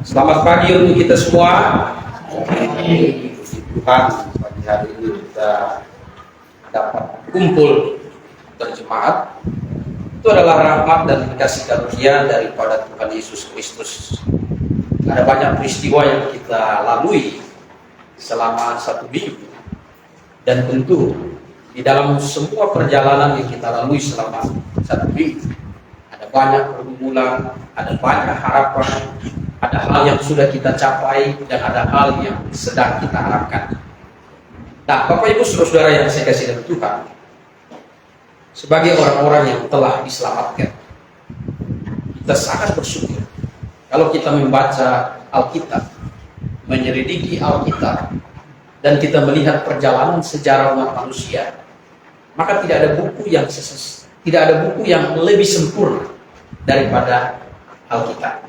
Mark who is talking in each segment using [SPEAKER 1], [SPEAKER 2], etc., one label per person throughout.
[SPEAKER 1] Selamat pagi untuk kita semua. Tuhan, pagi hari ini kita dapat kumpul berjemaat. Itu adalah rahmat dan kasih karunia daripada Tuhan Yesus Kristus. Ada banyak peristiwa yang kita lalui selama 1 minggu, dan tentu di dalam semua perjalanan yang kita lalui selama 1 minggu ada banyak pergumulan, ada banyak harapan, ada hal yang sudah kita capai dan ada hal yang sedang kita harapkan. Nah, Bapak Ibu Saudara yang saya kasih dalam Tuhan, sebagai orang-orang yang telah diselamatkan, kita sangat bersyukur kalau kita membaca Alkitab, menyelidiki Alkitab, dan kita melihat perjalanan sejarah umat manusia, maka tidak ada buku yang lebih sempurna daripada Alkitab.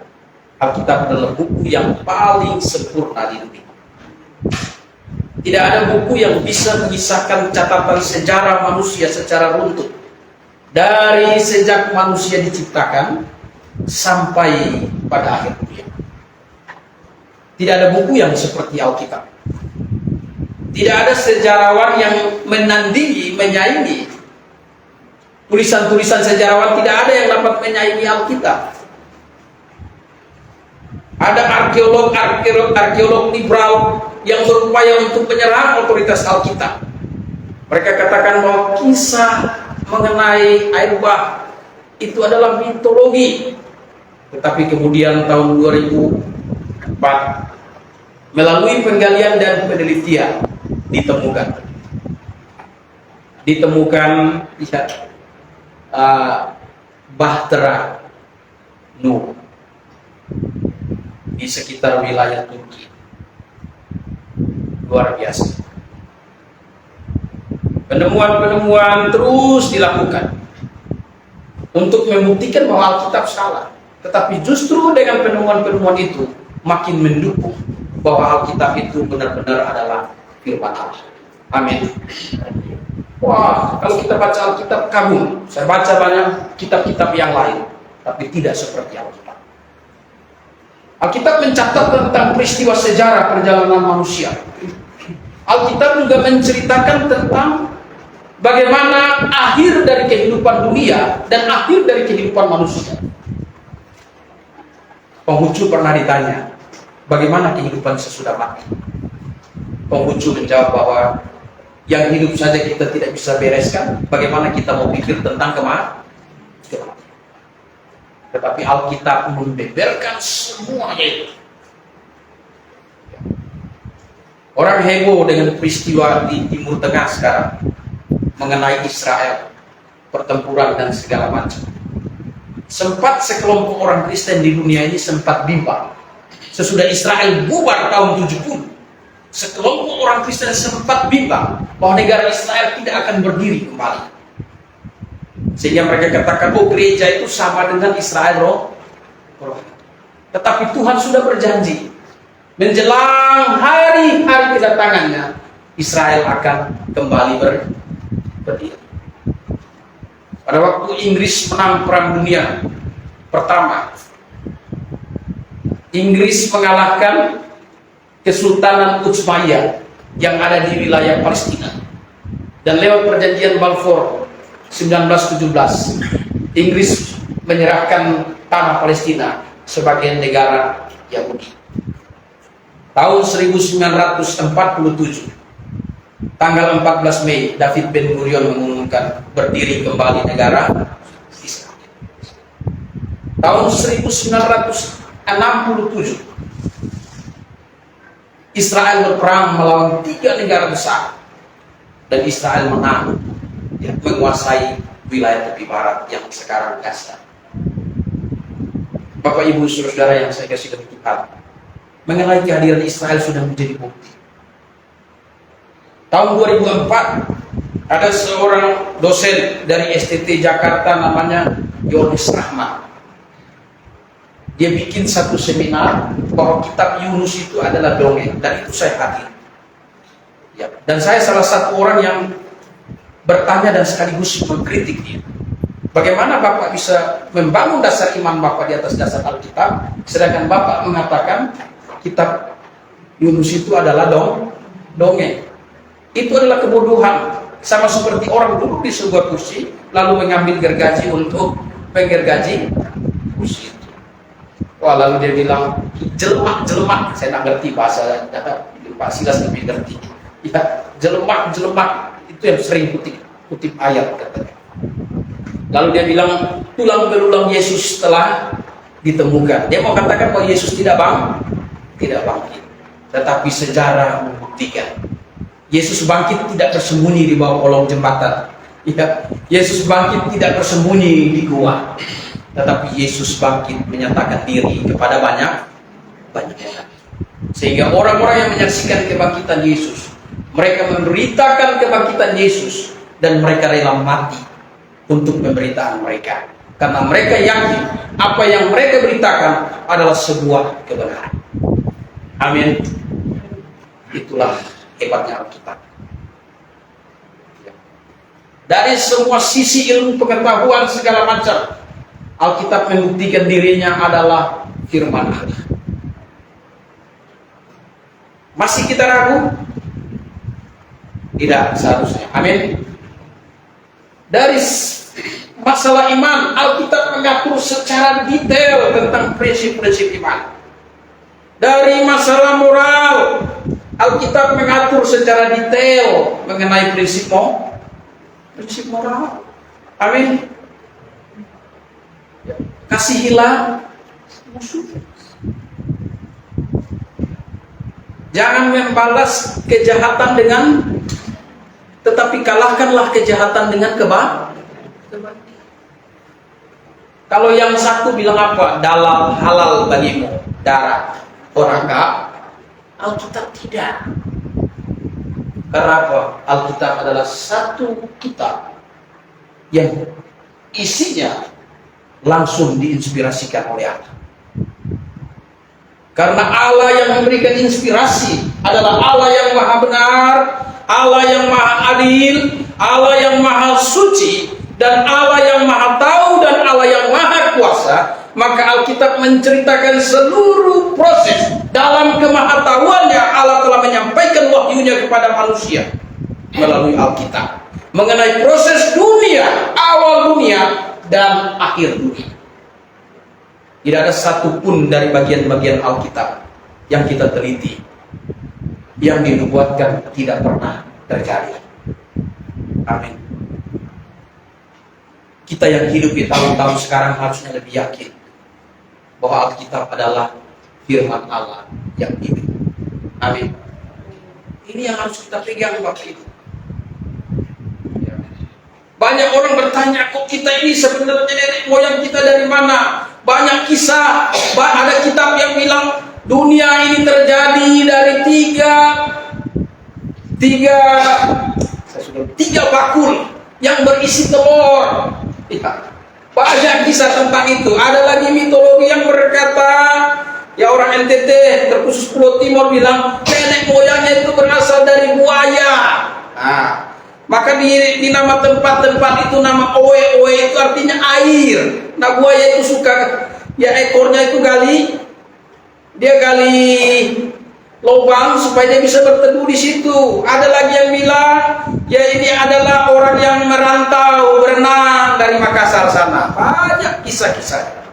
[SPEAKER 1] Alkitab adalah buku yang paling sempurna di dunia. Tidak ada buku yang bisa mengisahkan catatan sejarah manusia secara runtut, dari sejak manusia diciptakan sampai pada akhir dunia. Tidak ada buku yang seperti Alkitab. Tidak ada sejarawan yang menandingi, menyaingi tulisan-tulisan sejarawan. Tidak ada yang dapat menyaingi Alkitab. Ada arkeolog liberal yang berupaya untuk menyerang otoritas Alkitab. Mereka katakan bahwa kisah mengenai air bah itu adalah mitologi. Tetapi kemudian tahun 2004 melalui penggalian dan penelitian ditemukan bahtera Nuh di sekitar wilayah Turki. Luar biasa. Penemuan-penemuan terus dilakukan untuk membuktikan bahwa Alkitab salah. Tetapi justru dengan penemuan-penemuan itu makin mendukung bahwa Alkitab itu benar-benar adalah firman Allah. Amin. Wah, kalau kita baca Alkitab kagum. Saya baca banyak kitab-kitab yang lain, tapi tidak seperti Alkitab. Alkitab mencatat tentang peristiwa sejarah perjalanan manusia. Alkitab juga menceritakan tentang bagaimana akhir dari kehidupan dunia dan akhir dari kehidupan manusia. Konghucu pernah ditanya, bagaimana kehidupan sesudah mati? Konghucu menjawab bahwa yang hidup saja kita tidak bisa bereskan, bagaimana kita mau pikir tentang kematian? Tetapi Alkitab membeberkan semuanya itu. Orang heboh dengan peristiwa di Timur Tengah sekarang mengenai Israel, pertempuran dan segala macam. Sempat sekelompok orang Kristen di dunia ini sempat bimbang. Sesudah Israel bubar tahun 70, sekelompok orang Kristen sempat bimbang bahwa negara Israel tidak akan berdiri kembali. Sehingga mereka katakan, oh gereja itu sama dengan Israel roh. Tetapi Tuhan sudah berjanji, menjelang hari-hari kedatangannya, Israel akan kembali berdiri. Pada waktu Inggris menang Perang Dunia Pertama, Inggris mengalahkan Kesultanan Utsmaniyah yang ada di wilayah Palestina. Dan lewat perjanjian Balfour 1917, Inggris menyerahkan tanah Palestina sebagai negara Yahudi. Tahun 1947, tanggal 14 Mei, David Ben Gurion mengumumkan berdiri kembali negara Israel. Tahun 1967, Israel berperang melawan 3 negara besar, dan Israel menang, menguasai wilayah tepi barat yang sekarang Gaza. Bapak Ibu Saudara yang saya kasih dalam Tuhan, mengenai kehadiran Israel sudah menjadi bukti. Tahun 2004 ada seorang dosen dari STT Jakarta namanya Yohanes Rahmat. Dia bikin satu seminar bahwa kitab Yunus itu adalah dongeng, dan itu saya hadir. Ya, dan saya salah satu orang yang bertanya dan sekaligus mengkritik dia. Bagaimana Bapak bisa membangun dasar iman Bapak di atas dasar Alkitab, sedangkan Bapak mengatakan kitab Yunus itu adalah dongeng. Itu adalah kebodohan. Sama seperti orang duduk di sebuah kursi, lalu mengambil gergaji untuk menggergaji kursi itu. Wah, lalu dia bilang, jelemak. Saya tidak ngerti bahasa Pak Silas lebih ngerti. Ya, jelemak. Itu yang sering kutip ayat katanya. Lalu dia bilang, tulang belulang Yesus telah ditemukan. Dia mau katakan bahwa Yesus tidak bangkit. Tetapi sejarah membuktikan Yesus bangkit tidak tersembunyi di bawah kolong jembatan. Ya, Yesus bangkit tidak tersembunyi di gua. Tetapi Yesus bangkit menyatakan diri kepada banyak orang. Sehingga orang-orang yang menyaksikan kebangkitan Yesus, mereka memberitakan kebangkitan Yesus, dan mereka rela mati untuk pemberitaan mereka. Karena mereka yakin apa yang mereka beritakan adalah sebuah kebenaran. Amin. Itulah hebatnya Alkitab. Dari semua sisi ilmu pengetahuan segala macam, Alkitab membuktikan dirinya adalah firman Allah. Masih kita ragu? Tidak seharusnya. Amin. Dari masalah iman, Alkitab mengatur secara detail tentang prinsip-prinsip iman. Dari masalah moral, Alkitab mengatur secara detail mengenai prinsip moral. Amin. Kasihilah musuh. Jangan membalas kejahatan tetapi kalahkanlah kejahatan dengan kebaikan. Kalau yang satu bilang apa? Halal bagimu darah orang kafir. Alkitab tidak. Karena apa? Alkitab adalah satu kitab yang isinya langsung diinspirasikan oleh Allah. Karena Allah yang memberikan inspirasi adalah Allah yang maha benar, Allah yang maha adil, Allah yang maha suci, dan Allah yang maha tahu, dan Allah yang maha kuasa. Maka Alkitab menceritakan seluruh proses. Dalam kemahatauannya Allah telah menyampaikan wahyunya kepada manusia melalui Alkitab mengenai proses dunia, awal dunia dan akhir dunia. Tidak ada satupun dari bagian-bagian Alkitab yang kita teliti yang dinubuatkan tidak pernah terjadi. Amin. Kita yang hidup di tahun-tahun sekarang harusnya lebih yakin bahwa Alkitab adalah firman Allah yang hidup. Amin. Ini yang harus kita pegang Bapak Ibu. Banyak orang bertanya, kok kita ini sebenarnya nenek moyang kita dari mana? Banyak kisah, ada kitab yang bilang dunia ini terjadi dari tiga bakul yang berisi telur. Banyak kisah tentang itu. Ada lagi mitologi yang berkata, ya orang NTT terkhusus Pulau Timur bilang nenek moyangnya itu berasal dari buaya. Nah, maka di nama tempat-tempat itu nama Oe itu artinya air. Nah, buaya itu suka, ya ekornya itu dia gali lubang supaya dia bisa berteduh di situ. Ada lagi yang bilang, ya ini adalah orang yang merantau berenang dari Makassar sana. Banyak kisah-kisah.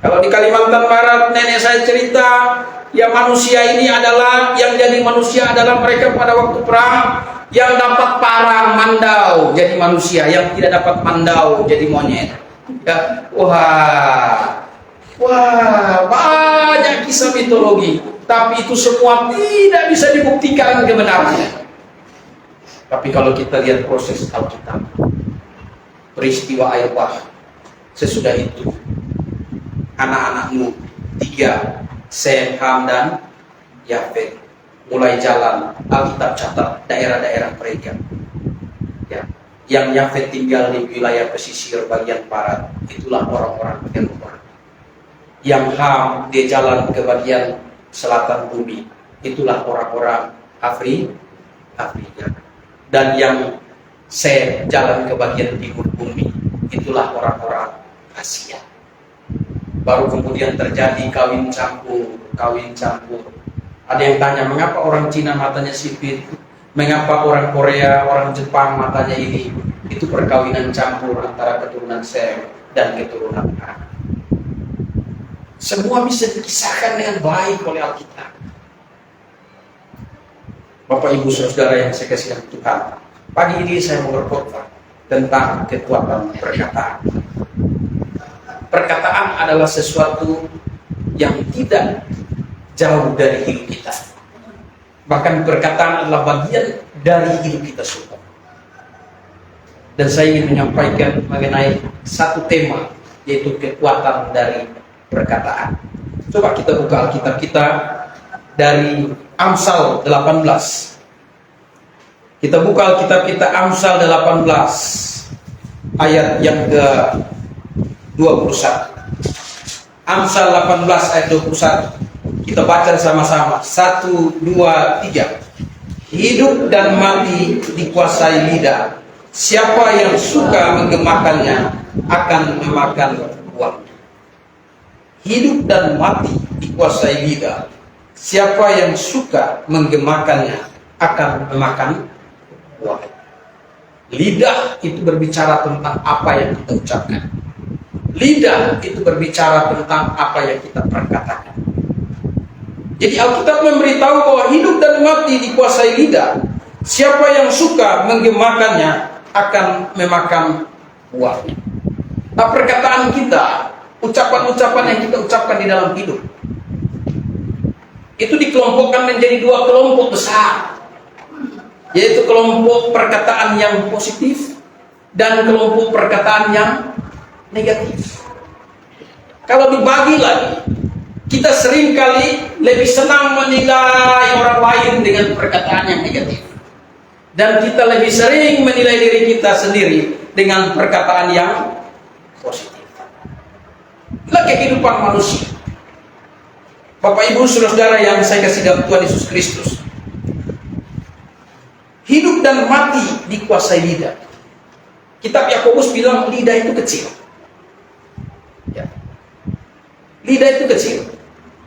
[SPEAKER 1] Kalau di Kalimantan Barat nenek saya cerita, ya manusia ini adalah yang jadi manusia adalah mereka pada waktu perang yang dapat parang mandau jadi manusia, yang tidak dapat mandau jadi monyet. Ya, wah, banyak kisah mitologi, tapi itu semua tidak bisa dibuktikan kebenarannya. Tapi kalau kita lihat proses Alkitab, peristiwa air bah, sesudah itu anak-anakmu 3, Sem, Ham, dan Yafet mulai jalan. Alkitab catat daerah-daerah mereka. Ya, yang Yafet tinggal di wilayah pesisir bagian barat, itulah orang-orang Eropa. Yang Ham dia jalan ke bagian selatan bumi, itulah orang-orang Afrika. Dan yang Sem jalan ke bagian timur bumi, itulah orang-orang Asia. Baru kemudian terjadi kawin campur. Ada yang tanya, mengapa orang Cina matanya sipit? Mengapa orang Korea, orang Jepang matanya ini? Itu perkawinan campur antara keturunan Sem dan keturunan Ham. Semua bisa dikisahkan dengan baik oleh Alkitab. Bapak Ibu Saudara yang saya kasihi Tuhan, pagi ini saya mau berkhotbah tentang kekuatan perkataan. Perkataan adalah sesuatu yang tidak jauh dari hidup kita. Bahkan perkataan adalah bagian dari hidup kita semua. Dan saya ingin menyampaikan mengenai satu tema, yaitu kekuatan dari perkataan. Coba kita buka Alkitab kita dari Amsal 18. Kita buka Alkitab kita Amsal 18 ayat yang ke-21. Amsal 18 ayat 21. Kita baca sama-sama. 1, 2, 3. Hidup dan mati dikuasai lidah. Siapa yang suka menggemakannya akan memakan buahnya. Hidup dan mati dikuasai lidah. Siapa yang suka menggemakannya akan memakan buahnya. Lidah itu berbicara tentang apa yang kita ucapkan. Lidah itu berbicara tentang apa yang kita perkatakan. Jadi Alkitab memberitahu bahwa hidup dan mati dikuasai lidah. Siapa yang suka menggemakannya akan memakan buahnya. Nah, perkataan kita, ucapan-ucapan yang kita ucapkan di dalam hidup, itu dikelompokkan menjadi dua kelompok besar, yaitu kelompok perkataan yang positif dan kelompok perkataan yang negatif. Kalau dibagi lagi, kita seringkali lebih senang menilai orang lain dengan perkataan yang negatif, dan kita lebih sering menilai diri kita sendiri dengan perkataan yang positif. Inilah kehidupan manusia. Bapak Ibu Saudara yang saya kasih dalam Tuhan Yesus Kristus, hidup dan mati dikuasai lidah. Kitab Yakobus bilang lidah itu kecil. Ya. Lidah itu kecil,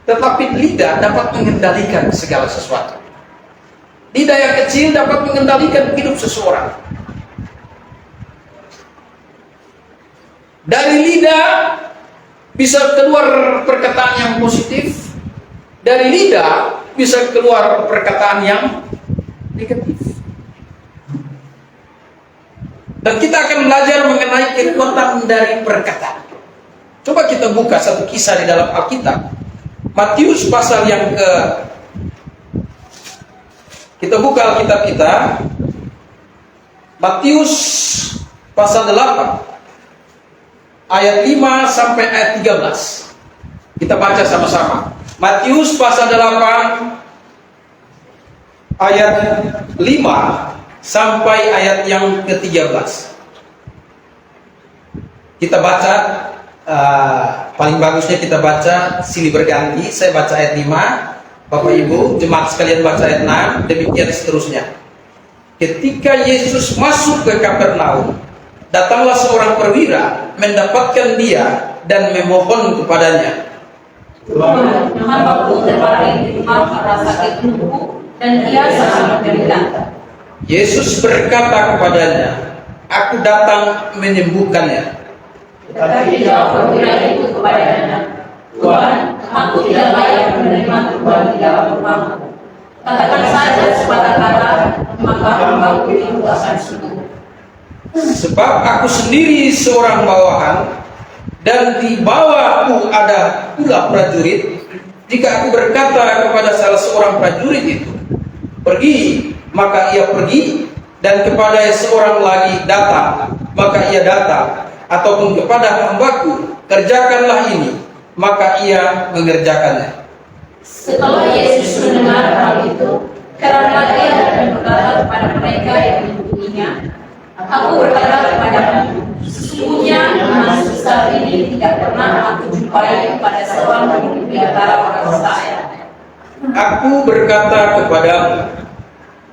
[SPEAKER 1] tetapi lidah dapat mengendalikan segala sesuatu. Lidah yang kecil dapat mengendalikan hidup seseorang. Dari lidah bisa keluar perkataan yang positif. Dari lidah bisa keluar perkataan yang negatif. Dan kita akan belajar mengenai kekuatan dari perkataan. Coba kita buka satu kisah di dalam Alkitab. Matius pasal yang kita buka Alkitab kita. Matius pasal 8 ayat 5 sampai ayat 13. Kita baca sama-sama. Matius pasal 8 ayat 5 sampai ayat yang ke-13. Kita baca, paling bagusnya kita baca silih berganti. Saya baca ayat 5, Bapak Ibu jemaat sekalian baca ayat 6, demikian seterusnya. Ketika Yesus masuk ke Kapernaum, datanglah seorang perwira mendapatkan dia dan memohon kepadanya,
[SPEAKER 2] Tuhan, hambaku terbaring di rumah karena sakit tubuh dan ia sangat menderita.
[SPEAKER 1] Yesus berkata kepadanya, aku datang menyembuhkannya.
[SPEAKER 2] Tetapi jawab perwira itu kepadanya, Tuhan, aku tidak layak menerima Tuhan di dalam rumahku. Katakan saja sepatah kata, maka hambaku itu akan sembuh.
[SPEAKER 1] Sebab aku sendiri seorang bawahan, dan di bawahku ada pula prajurit. Jika aku berkata kepada salah seorang prajurit itu, pergi, maka ia pergi, dan kepada seorang lagi datang, maka ia datang, ataupun kepada hambaku, kerjakanlah ini, maka ia mengerjakannya.
[SPEAKER 2] Setelah Yesus mendengar hal itu, heranlah ia dan berkata kepada mereka yang mengikutinya, aku berkata kepadamu, sesungguhnya emas besar ini tidak pernah aku jumpai pada seorang pun di antara orang Israel.
[SPEAKER 1] Aku berkata kepadamu,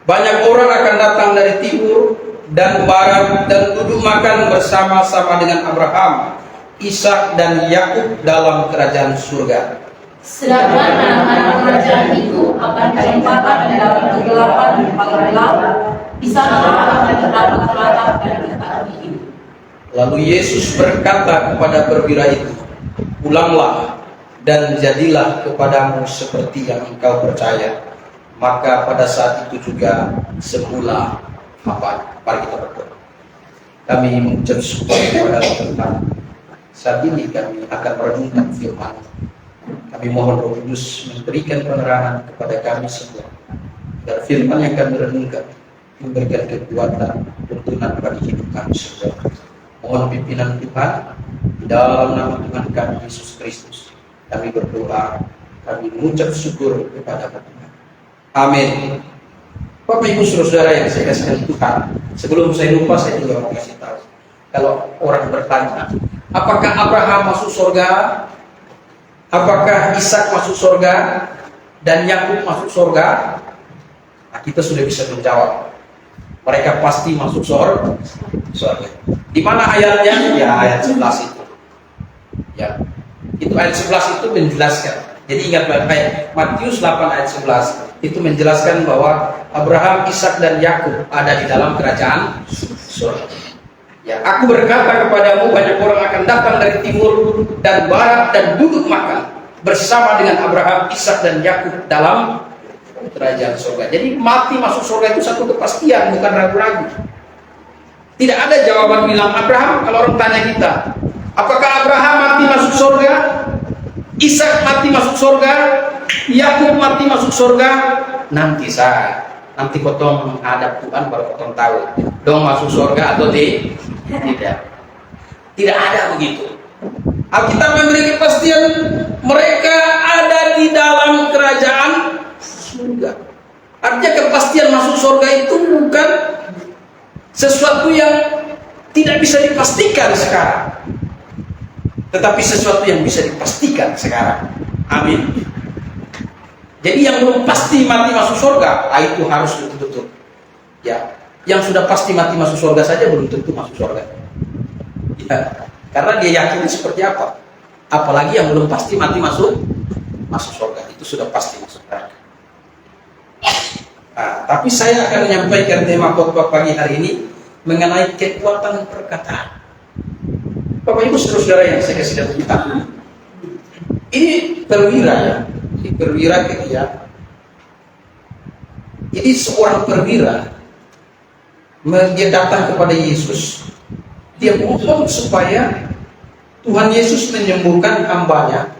[SPEAKER 1] banyak orang akan datang dari timur, dan barat dan duduk makan bersama-sama dengan Abraham, Ishak dan Yakub dalam kerajaan surga.
[SPEAKER 2] Sedangkan anak-anak kerajaan itu akan ditempatkan dalam kegelapan yang paling gelap. Di sana akan terdapat ratap dan kata dingin.
[SPEAKER 1] Lalu Yesus berkata kepada perwira itu, "Pulanglah dan jadilah kepadamu seperti yang engkau percaya." Maka pada saat itu juga semula hamba. Mari kita berdoa. Kami mengucap syukur kepada Tuhan. Saat ini kami akan merenungkan firman. Kami mohon Roh Kudus memberikan penerangan kepada kami semua, agar firman yang kami renungkan memberikan kekuatan, tuntunan bagi hidup kami semua. Mohon pimpinan Tuhan di dalam nama Tuhan kami Yesus Kristus. Kami berdoa, kami mengucap syukur kepada Tuhan. Amin. Bapak Ibu saudara yang saya kasihkan Tuhan, sebelum saya lupa saya juga mau kasih tahu. Kalau orang bertanya, apakah Abraham masuk surga? Apakah Ishak masuk surga? Dan Yakub masuk surga? Nah, kita sudah bisa menjawab. Mereka pasti masuk surga. Di mana ayatnya? Ya, ayat 11 itu. Ya. Itu ayat 11 itu menjelaskan. Jadi ingat baik-baik, Matius 8 ayat 11 itu menjelaskan bahwa Abraham, Ishak dan Yakub ada di dalam kerajaan surga. Ya, aku berkata kepadamu, banyak orang akan datang dari timur dan barat dan duduk makan bersama dengan Abraham, Ishak dan Yakub dalam kerajaan surga. Jadi mati masuk surga itu satu kepastian, bukan ragu-ragu. Tidak ada jawaban bilang Abraham. Kalau orang tanya kita, apakah Abraham mati masuk surga? Ishak mati masuk surga? Yakub mati masuk surga? Nanti potong hadap Tuhan baru potong tahu dong masuk surga atau tidak. Tidak ada begitu. Alkitab memberi kepastian mereka ada di dalam kerajaan surga. Artinya kepastian masuk surga itu bukan sesuatu yang tidak bisa dipastikan sekarang, tetapi sesuatu yang bisa dipastikan sekarang. Amin. Jadi yang belum pasti mati masuk surga, itu harus betul-betul. Ya, yang sudah pasti mati masuk surga saja belum tentu masuk surga. Ya, karena dia yakin seperti apa. Apalagi yang belum pasti mati masuk surga, itu sudah pasti masuk neraka. Nah, tapi saya akan menyampaikan tema khotbah pagi hari ini mengenai kekuatan perkataan. Bapak Ibu saudara yang saya kasih kita, ini perwira ya. Ini perwira ya. Jadi seorang perwira dia datang kepada Yesus. Dia mohon supaya Tuhan Yesus menyembuhkan hambanya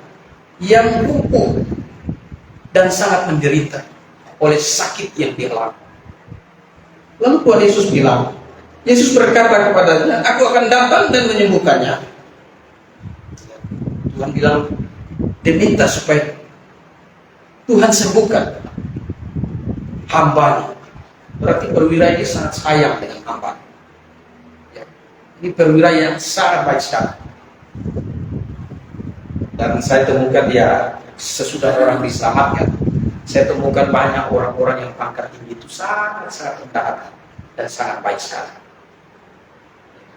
[SPEAKER 1] yang lumpuh dan sangat menderita oleh sakit yang dia alami. Lalu Tuhan Yesus bilang, Yesus berkata kepadanya, aku akan datang dan menyembuhkannya. Tuhan bilang, dia minta supaya Tuhan sembuhkan hambanya. Berarti perwira ini sangat sayang dengan hamba. Ya. Ini perwira yang sangat baik sekali. Dan saya temukan ya, sesudah orang diselamatkan, saya temukan banyak orang-orang yang pangkat tinggi itu sangat rendah hati dan sangat baik sekali.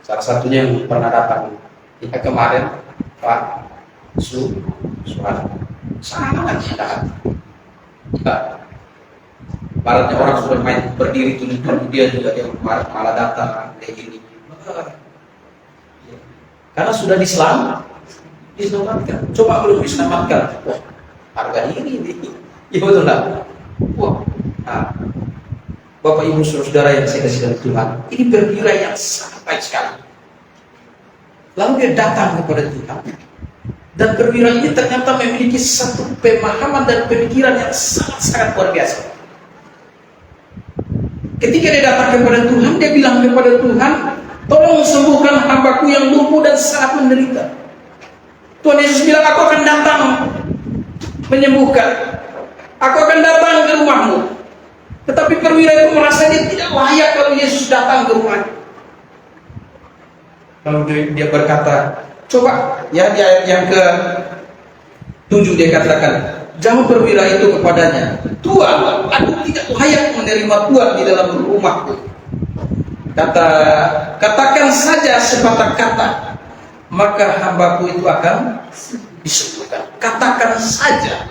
[SPEAKER 1] Salah satunya yang pernah datang ya, kemarin Pak Suara sangat rendah hati. Ya, baratnya orang sudah main berdiri tunjuk dia juga yang malah datang kayak gini. Karena sudah diselamatkan. Coba belum diselamatkan, wah harga ini nih. Ya betul lah. Wah, nah, Bapak Ibu saudara yang saya kasih dari Tuhan, ini perwira yang sangat baik sekali. Lalu dia datang kepada Tuhan. Dan perwira ini ternyata memiliki satu pemahaman dan pemikiran yang sangat-sangat luar biasa. Ketika dia datang kepada Tuhan, dia bilang kepada Tuhan, tolong sembuhkan hambaku yang lumpuh dan sangat menderita. Tuhan Yesus bilang, aku akan datang menyembuhkan. Aku akan datang ke rumahmu. Tetapi perwira itu merasa dia tidak layak kalau Yesus datang ke rumahnya. Lalu dia berkata, coba ya di ayat yang ke-7 dia katakan, jawab perwira itu kepadanya, Tuhan, aku tidak layak menerima Tuhan di dalam rumahku. Katakan saja sepatah kata, maka hambaku itu akan disembuhkan. Katakan saja.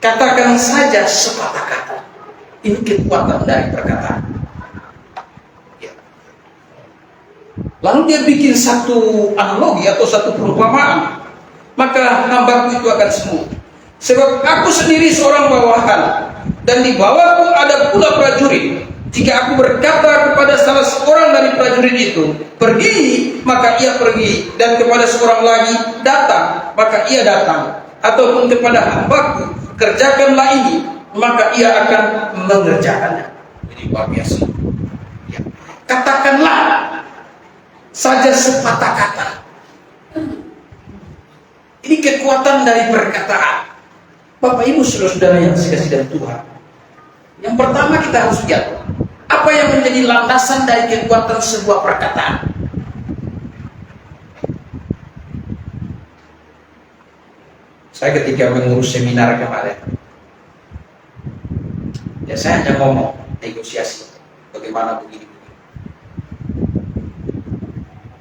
[SPEAKER 1] Katakan saja sepatah kata. Ini kekuatan dari perkataan. Ya. Lalu dia bikin satu analogi atau satu perumpamaan. Maka hambaku itu akan sembuh. Sebab aku sendiri seorang bawahan, dan di bawahku ada pula prajurit. Jika aku berkata kepada salah seorang dari prajurit itu, pergi, maka ia pergi. Dan kepada seorang lagi, datang, maka ia datang. Ataupun kepada hambaku, kerjakanlah ini, maka ia akan mengerjakannya. Jadi luar biasa. Ya. Katakanlah saja sepatah kata. Ini kekuatan dari perkataan. Bapak Ibu saudara-saudara yang dikasihi dalam Tuhan. Yang pertama kita harus lihat apa yang menjadi landasan dari kekuatan sebuah perkataan. Saya ketika mengurus seminar kemarin, ya saya hanya ngomong negosiasi bagaimana begini.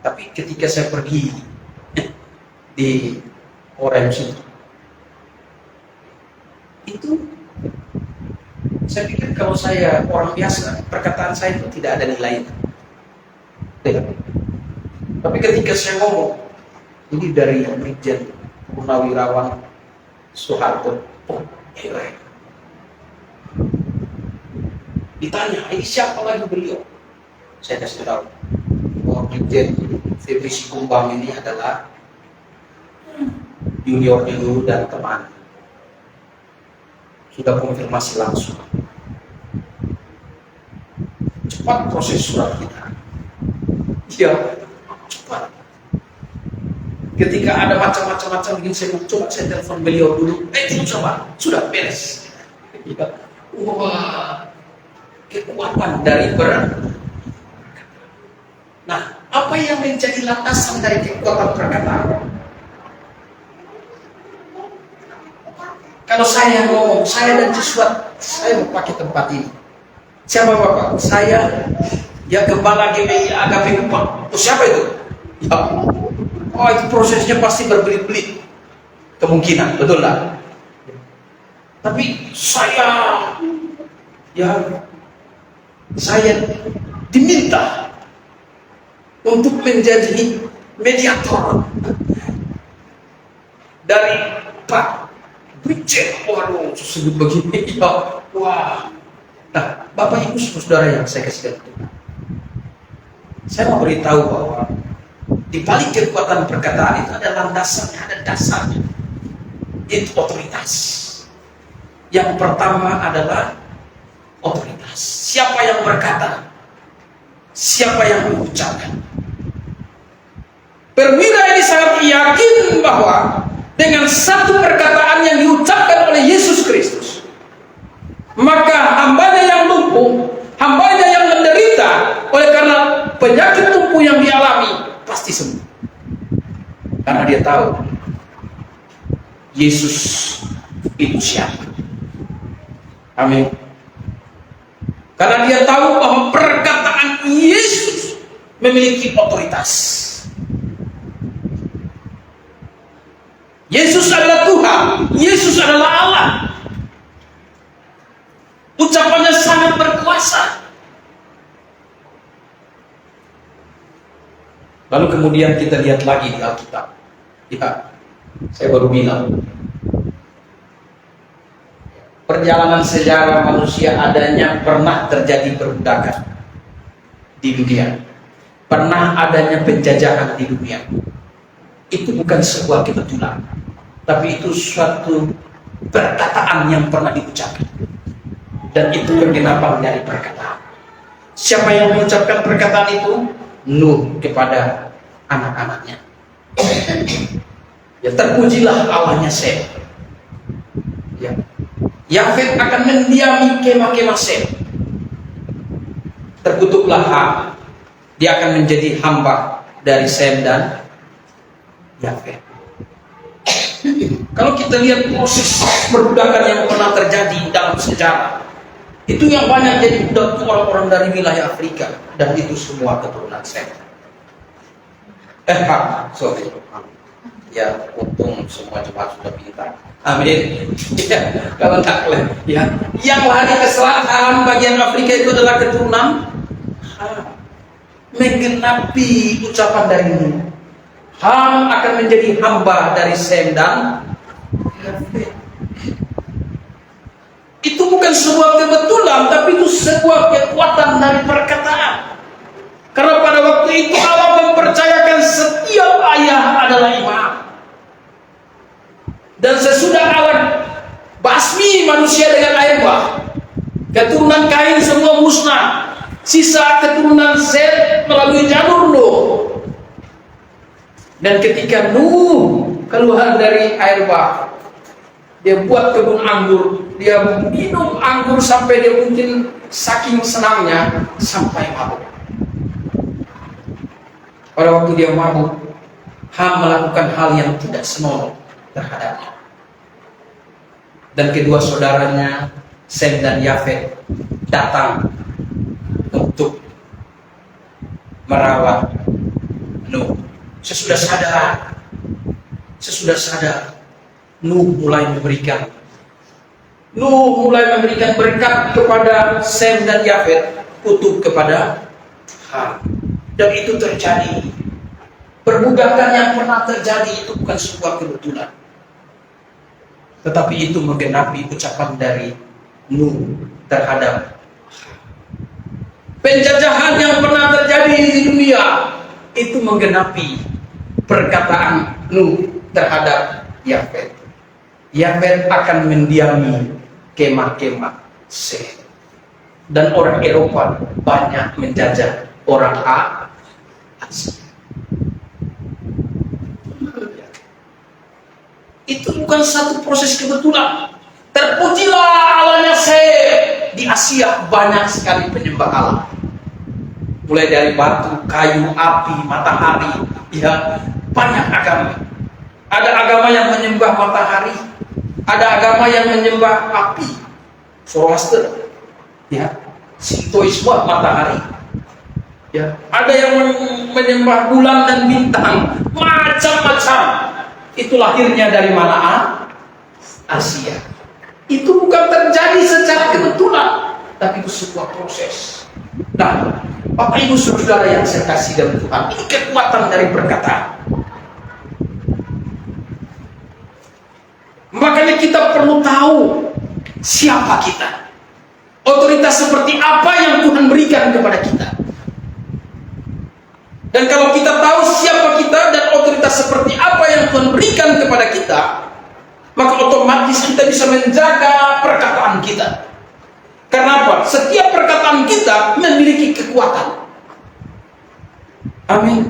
[SPEAKER 1] Tapi ketika saya pergi di OMC itu, saya pikir kalau saya orang biasa, perkataan saya itu tidak ada nilainya. Tapi ketika saya ngomong, ini dari Brigjen Purnawirawan Soeharto, ditanya, ini siapa lagi beliau? Saya kasih tahu bahwa Brigjen Febri Sikumbang ini adalah juniornya dulu dan teman. Sudah konfirmasi langsung. Cepat proses surat kita. Ya, cepat. Ketika ada macam-macam begini, saya coba saya telepon beliau dulu. Coba, sudah beres. Ya. Wah, kekuatan dari berat. Nah, apa yang menjadi landasan dari kekuatan perkataan? Kalau saya ngomong, saya dan Ciswat, saya mau pakai tempat ini. Siapa Bapak? Saya, ya Gembala GPI AKP Kupang. Oh, siapa itu? Ya. Oh, itu prosesnya pasti berbelit-belit. Kemungkinan, betul lah. Tapi saya diminta untuk menjadi mediator dari Pak Brigjen. Waduh, sebut begini, ya, wah. Nah, Bapak Ibu saudara yang saya kasih lihat, saya mau beritahu bahwa di balik kekuatan perkataan itu ada landasannya, ada dasarnya, yaitu otoritas. Yang pertama adalah otoritas. Siapa yang berkata? Siapa yang mengucapkan? Perwira ini sangat yakin bahwa dengan satu perkataan yang diucapkan oleh Yesus Kristus, maka hambanya yang lumpuh, hambanya yang menderita oleh karena penyakit lumpuh yang dialami, pasti sembuh. Karena dia tahu Yesus itu siapa. Amin. Karena dia tahu bahwa perkataan Yesus memiliki otoritas. Yesus adalah Tuhan, Yesus adalah Allah. Ucapannya sangat berkuasa. Lalu kemudian kita lihat lagi di Alkitab. Ya, saya baru bilang, perjalanan sejarah manusia adanya pernah terjadi perbudakan di dunia. Pernah adanya penjajahan di dunia. Itu bukan sebuah kebetulan, tapi itu suatu perkataan yang pernah diucapkan. Dan itu kegenapan dari perkataan. Siapa yang mengucapkan perkataan itu? Nuh kepada anak-anaknya. Ya, terpujilah Allahnya Sem. Ya. Yafet akan mendiami kemah-kemah Sem. Terkutuklah Ham. Dia akan menjadi hamba dari Sem dan Yafet. Kalau kita lihat proses perbudakan yang pernah terjadi dalam sejarah, Itu yang banyak jadi budak itu orang-orang dari wilayah Afrika, dan itu semua keturunan Sem. Sorry. Ya, untung semua jemaat sudah pintar. Amin. Ya, kalau tak ya, yang lari ke selatan bagian Afrika itu adalah keturunan Ham. Menggenapi ucapan dari Nuh. Ham akan menjadi hamba dari Sem dan Yafet. Itu bukan sebuah kebetulan, tapi itu sebuah kekuatan dari perkataan. Karena pada waktu itu Allah mempercayakan setiap ayah adalah imam. Dan sesudah Allah basmi manusia dengan air bah, keturunan Kain semua musnah. Sisa keturunan Set melalui jalur Nuh. Dan ketika Nuh keluar dari air bah, dia buat kebun anggur, dia minum anggur sampai dia mungkin saking senangnya sampai mabuk. Pada waktu dia mabuk, Ham melakukan hal yang tidak senonoh terhadapnya. Dan kedua saudaranya Sem dan Yafet datang untuk merawat Nuh. Sesudah sadar, Nuh mulai memberikan berkat kepada Sem dan Yafet, kutuk kepada Ham. Dan itu terjadi. Perbudakan yang pernah terjadi itu bukan sebuah kebetulan, tetapi itu menggenapi ucapan dari Nuh terhadap penjajahan yang pernah terjadi di dunia, itu menggenapi perkataan Nuh terhadap Yafet. Yafet akan mendiami kemah-kemah Sem. Dan orang Eropa banyak menjajah orang Asia. Itu bukan satu proses kebetulan. Terpujilah Allahnya Sem. Di Asia banyak sekali penyembah Allah. Mulai dari batu, kayu, api, matahari, ya, banyak agama. Ada agama yang menyembah matahari, ada agama yang menyembah api, Zoroaster, ya, Sintoisme matahari, ya, ada yang menyembah bulan dan bintang, macam-macam. Itu lahirnya dari mana? Asia. Itu bukan terjadi secara kebetulan, tapi itu sebuah proses. Nah, Bapak Ibu Saudara yang saya kasih dalam Tuhan, ini kekuatan dari perkataan. Makanya kita perlu tahu siapa kita. Otoritas seperti apa yang Tuhan berikan kepada kita. Dan kalau kita tahu siapa kita dan otoritas seperti apa yang Tuhan berikan kepada kita, maka otomatis kita bisa menjaga perkataan kita. Karena apa? Setiap perkataan kita memiliki kekuatan. Amin.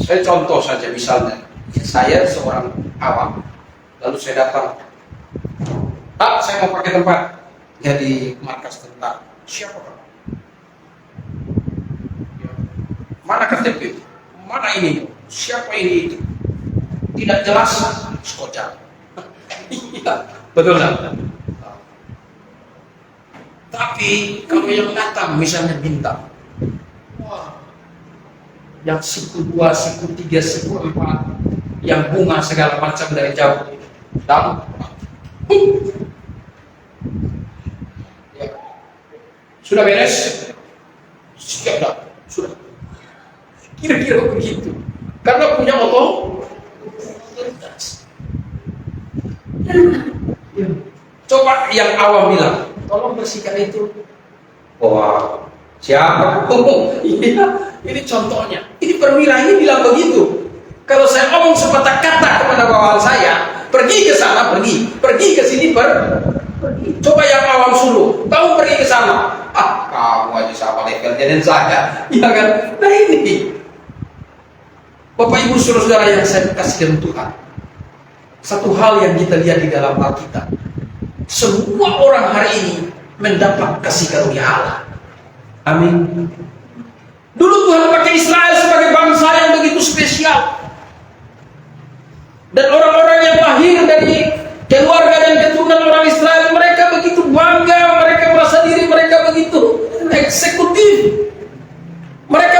[SPEAKER 1] Saya contoh saja misalnya, saya seorang awam, lalu saya datang, Pak, saya mau pakai tempat jadi markas tentara. Siapa Pak? Mana KTP? Mana ini? Siapa ini itu? Tidak jelas, skojar. Iya, betul tak? Tapi kalau yang datang misalnya bintang, wah, yang siku 2, siku 3, siku 4, yang bunga segala macam dari jauh, dan ya. Sudah beres? Siap dah, sudah. Kira-kira begitu. Karena punya otoritas. Coba yang awam bilang, tolong bersihkan itu. Wah, siapa? Iya, ini contohnya. Ini perwira ini bilang begitu. Kalau saya ngomong sepatah kata kepada bawahan saya, pergi ke sana, pergi ke sini, pergi. Coba yang awam suruh, kamu pergi ke sana. Ah, kamu aja sama level dan saya. Iya kan? Nah ini. Bapak Ibu Saudara yang saya kasih dalam Tuhan, satu hal yang kita lihat di dalam Alkitab, semua orang hari ini mendapat kasih karunia Allah. Amin. Dulu Tuhan pakai Israel sebagai bangsa yang begitu spesial, dan orang-orang yang lahir dari keluarga dan keturunan orang Israel positif. Mereka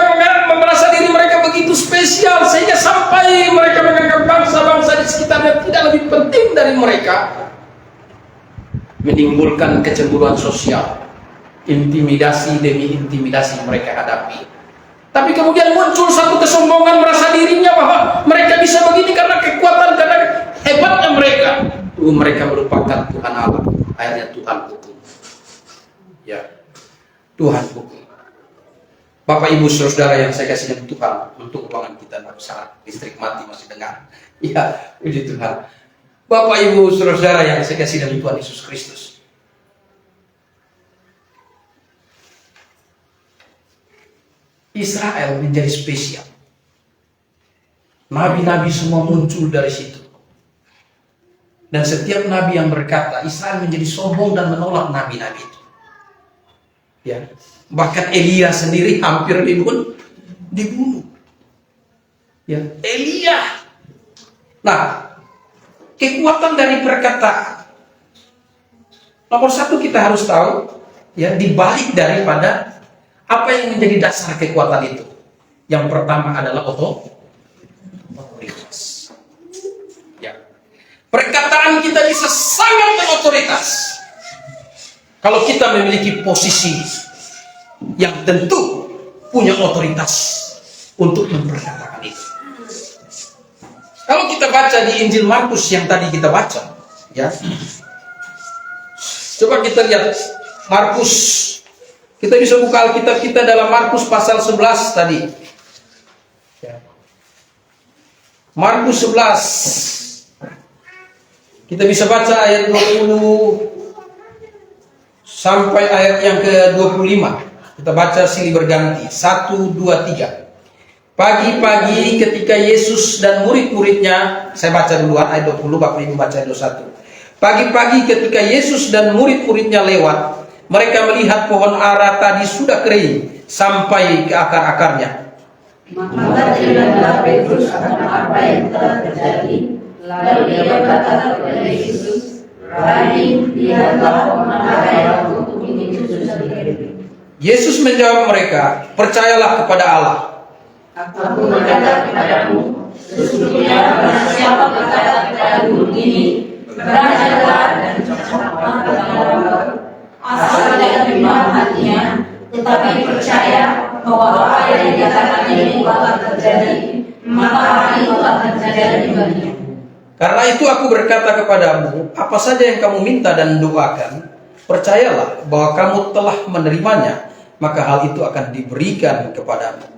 [SPEAKER 1] merasa diri mereka begitu spesial sehingga sampai mereka menganggap bangsa-bangsa di sekitarnya tidak lebih penting dari mereka. Menimbulkan kecemburuan sosial, intimidasi demi intimidasi mereka hadapi. Tapi kemudian muncul satu kesombongan merasa dirinya bahwa mereka bisa begini karena kekuatan, karena hebatnya mereka. Mereka merupakan Tuhan Allah. Akhirnya Tuhan hukum. Ya, Tuhan hukum. Bapak Ibu Saudara yang saya kasih dengan Tuhan, untuk ruangan kita tidak salah, listrik mati masih dengar. Ya, puji Tuhan. Bapak Ibu Saudara yang saya kasih dengan Tuhan Yesus Kristus. Israel menjadi spesial. Nabi-nabi semua muncul dari situ. Dan setiap nabi yang berkata, Israel menjadi sombong dan menolak nabi-nabi itu. Ya. Bahkan Elia sendiri hampir dibunuh. Ya, Elia. Nah, kekuatan dari perkataan. Nomor satu kita harus tahu, ya, dibalik daripada apa yang menjadi dasar kekuatan itu. Yang pertama adalah otoritas. Ya. Perkataan kita bisa sangat berotoritas kalau kita memiliki posisi yang tentu punya otoritas untuk memperkatakan itu. Kalau kita baca di Injil Markus yang tadi kita baca, ya, coba kita lihat Markus. Kita bisa buka Alkitab kita dalam Markus pasal 11 tadi. Ya. Markus 11. Kita bisa baca ayat 20 sampai ayat yang ke-25. Kita baca silih berganti. 1, 2, 3. Pagi-pagi ketika Yesus dan murid-muridnya, saya baca duluan ayat 20, Bapak Ibu baca ayat 21. Pagi-pagi ketika Yesus dan murid-muridnya lewat, mereka melihat pohon ara tadi sudah kering sampai ke akar-akarnya.
[SPEAKER 2] Maka teringatlah Petrus akan apa yang telah terjadi. Lalu dia berkata kepada Yesus, "Rabi, lihatlah pohon ara yang untuk ini sudah kering."
[SPEAKER 1] Yesus menjawab mereka, "Percayalah kepada Allah.
[SPEAKER 2] Aku berkata kepadamu, sesungguhnya barang siapa berkata kepada gunung ini, beranjaklah dan cepatlah ke dalam laut, asal dia bimbang hatinya, tetapi percaya bahwa apa yang dikatakannya itu akan terjadi, maka hal itu akan terjadi baginya."
[SPEAKER 1] Karena itu aku berkata kepadamu, apa saja yang kamu minta dan doakan, percayalah bahwa kamu telah menerimanya, maka hal itu akan diberikan kepadamu.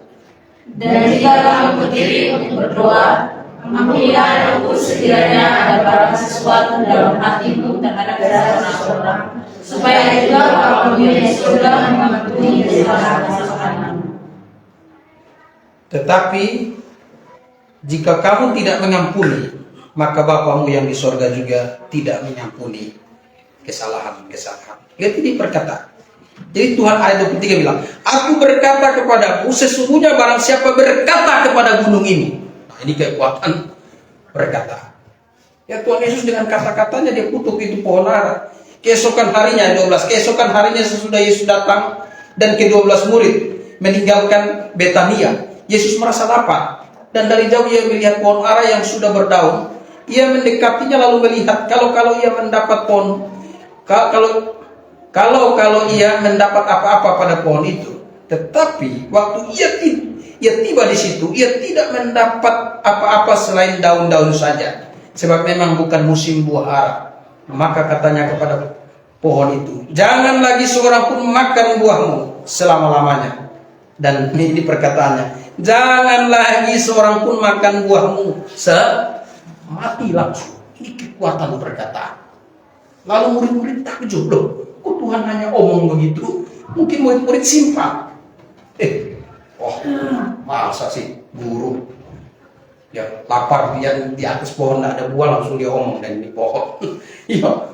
[SPEAKER 2] Dan jika kamu berdiri untuk berdoa, ampunilah aku sekiranya ada barang sesuatu dalam hatimu terhadap seseorang, supaya juga kamu yang surga mengampuni kesalahan-kesalahanmu.
[SPEAKER 1] Tetapi jika kamu tidak mengampuni, maka Bapamu yang di sorga juga tidak mengampuni kesalahan-kesalahan. Lihat ini perkataan. Jadi Tuhan ayat 23 bilang, aku berkata kepadamu, sesungguhnya barang siapa berkata kepada gunung ini. Nah, ini kekuatan berkata. Ya, Tuhan Yesus dengan kata-katanya dia kutuk itu pohon ara. Keesokan harinya 12, keesokan harinya sesudah Yesus datang dan ke-12 murid meninggalkan Betania, Yesus merasa lapar dan dari jauh ia melihat pohon ara yang sudah berdaun. Ia mendekatinya lalu melihat kalau ia mendapat pohon kalau ia mendapat apa-apa pada pohon itu. Tetapi waktu ia tiba di situ, ia tidak mendapat apa-apa selain daun-daun saja, sebab memang bukan musim buah ara. Maka katanya kepada pohon itu, jangan lagi seorang pun makan buahmu selama-lamanya. Dan ini perkataannya, jangan lagi seorang pun makan buahmu mati langsung. Ini kekuatan perkataan. Lalu murid-murid takjub, loh, kok Tuhan hanya omong begitu? Mungkin murid-murid simpang. Masa sih guru ya lapar dia di atas pohon tidak ada buah langsung dia omong dan ini pohon. Ya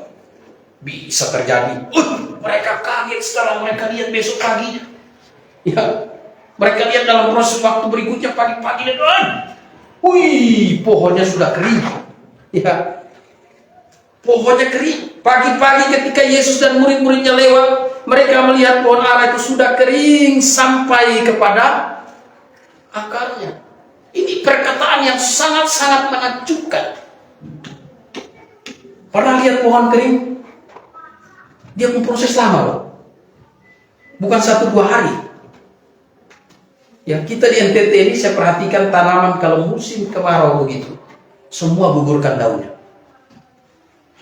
[SPEAKER 1] bisa terjadi. Mereka kaget setelah mereka lihat besok pagi. Ya mereka lihat dalam proses waktu berikutnya pagi-pagi dan pohonnya sudah kering. Ya pohonnya kering. Pagi-pagi ketika Yesus dan murid-muridnya lewat, mereka melihat pohon ara itu sudah kering sampai kepada akarnya. Ini perkataan yang sangat-sangat menakjubkan. Pernah lihat pohon kering? Dia memproses lama loh. Bukan 1-2 hari. Ya, kita di NTT ini saya perhatikan tanaman kalau musim kemarau begitu, semua gugurkan daunnya.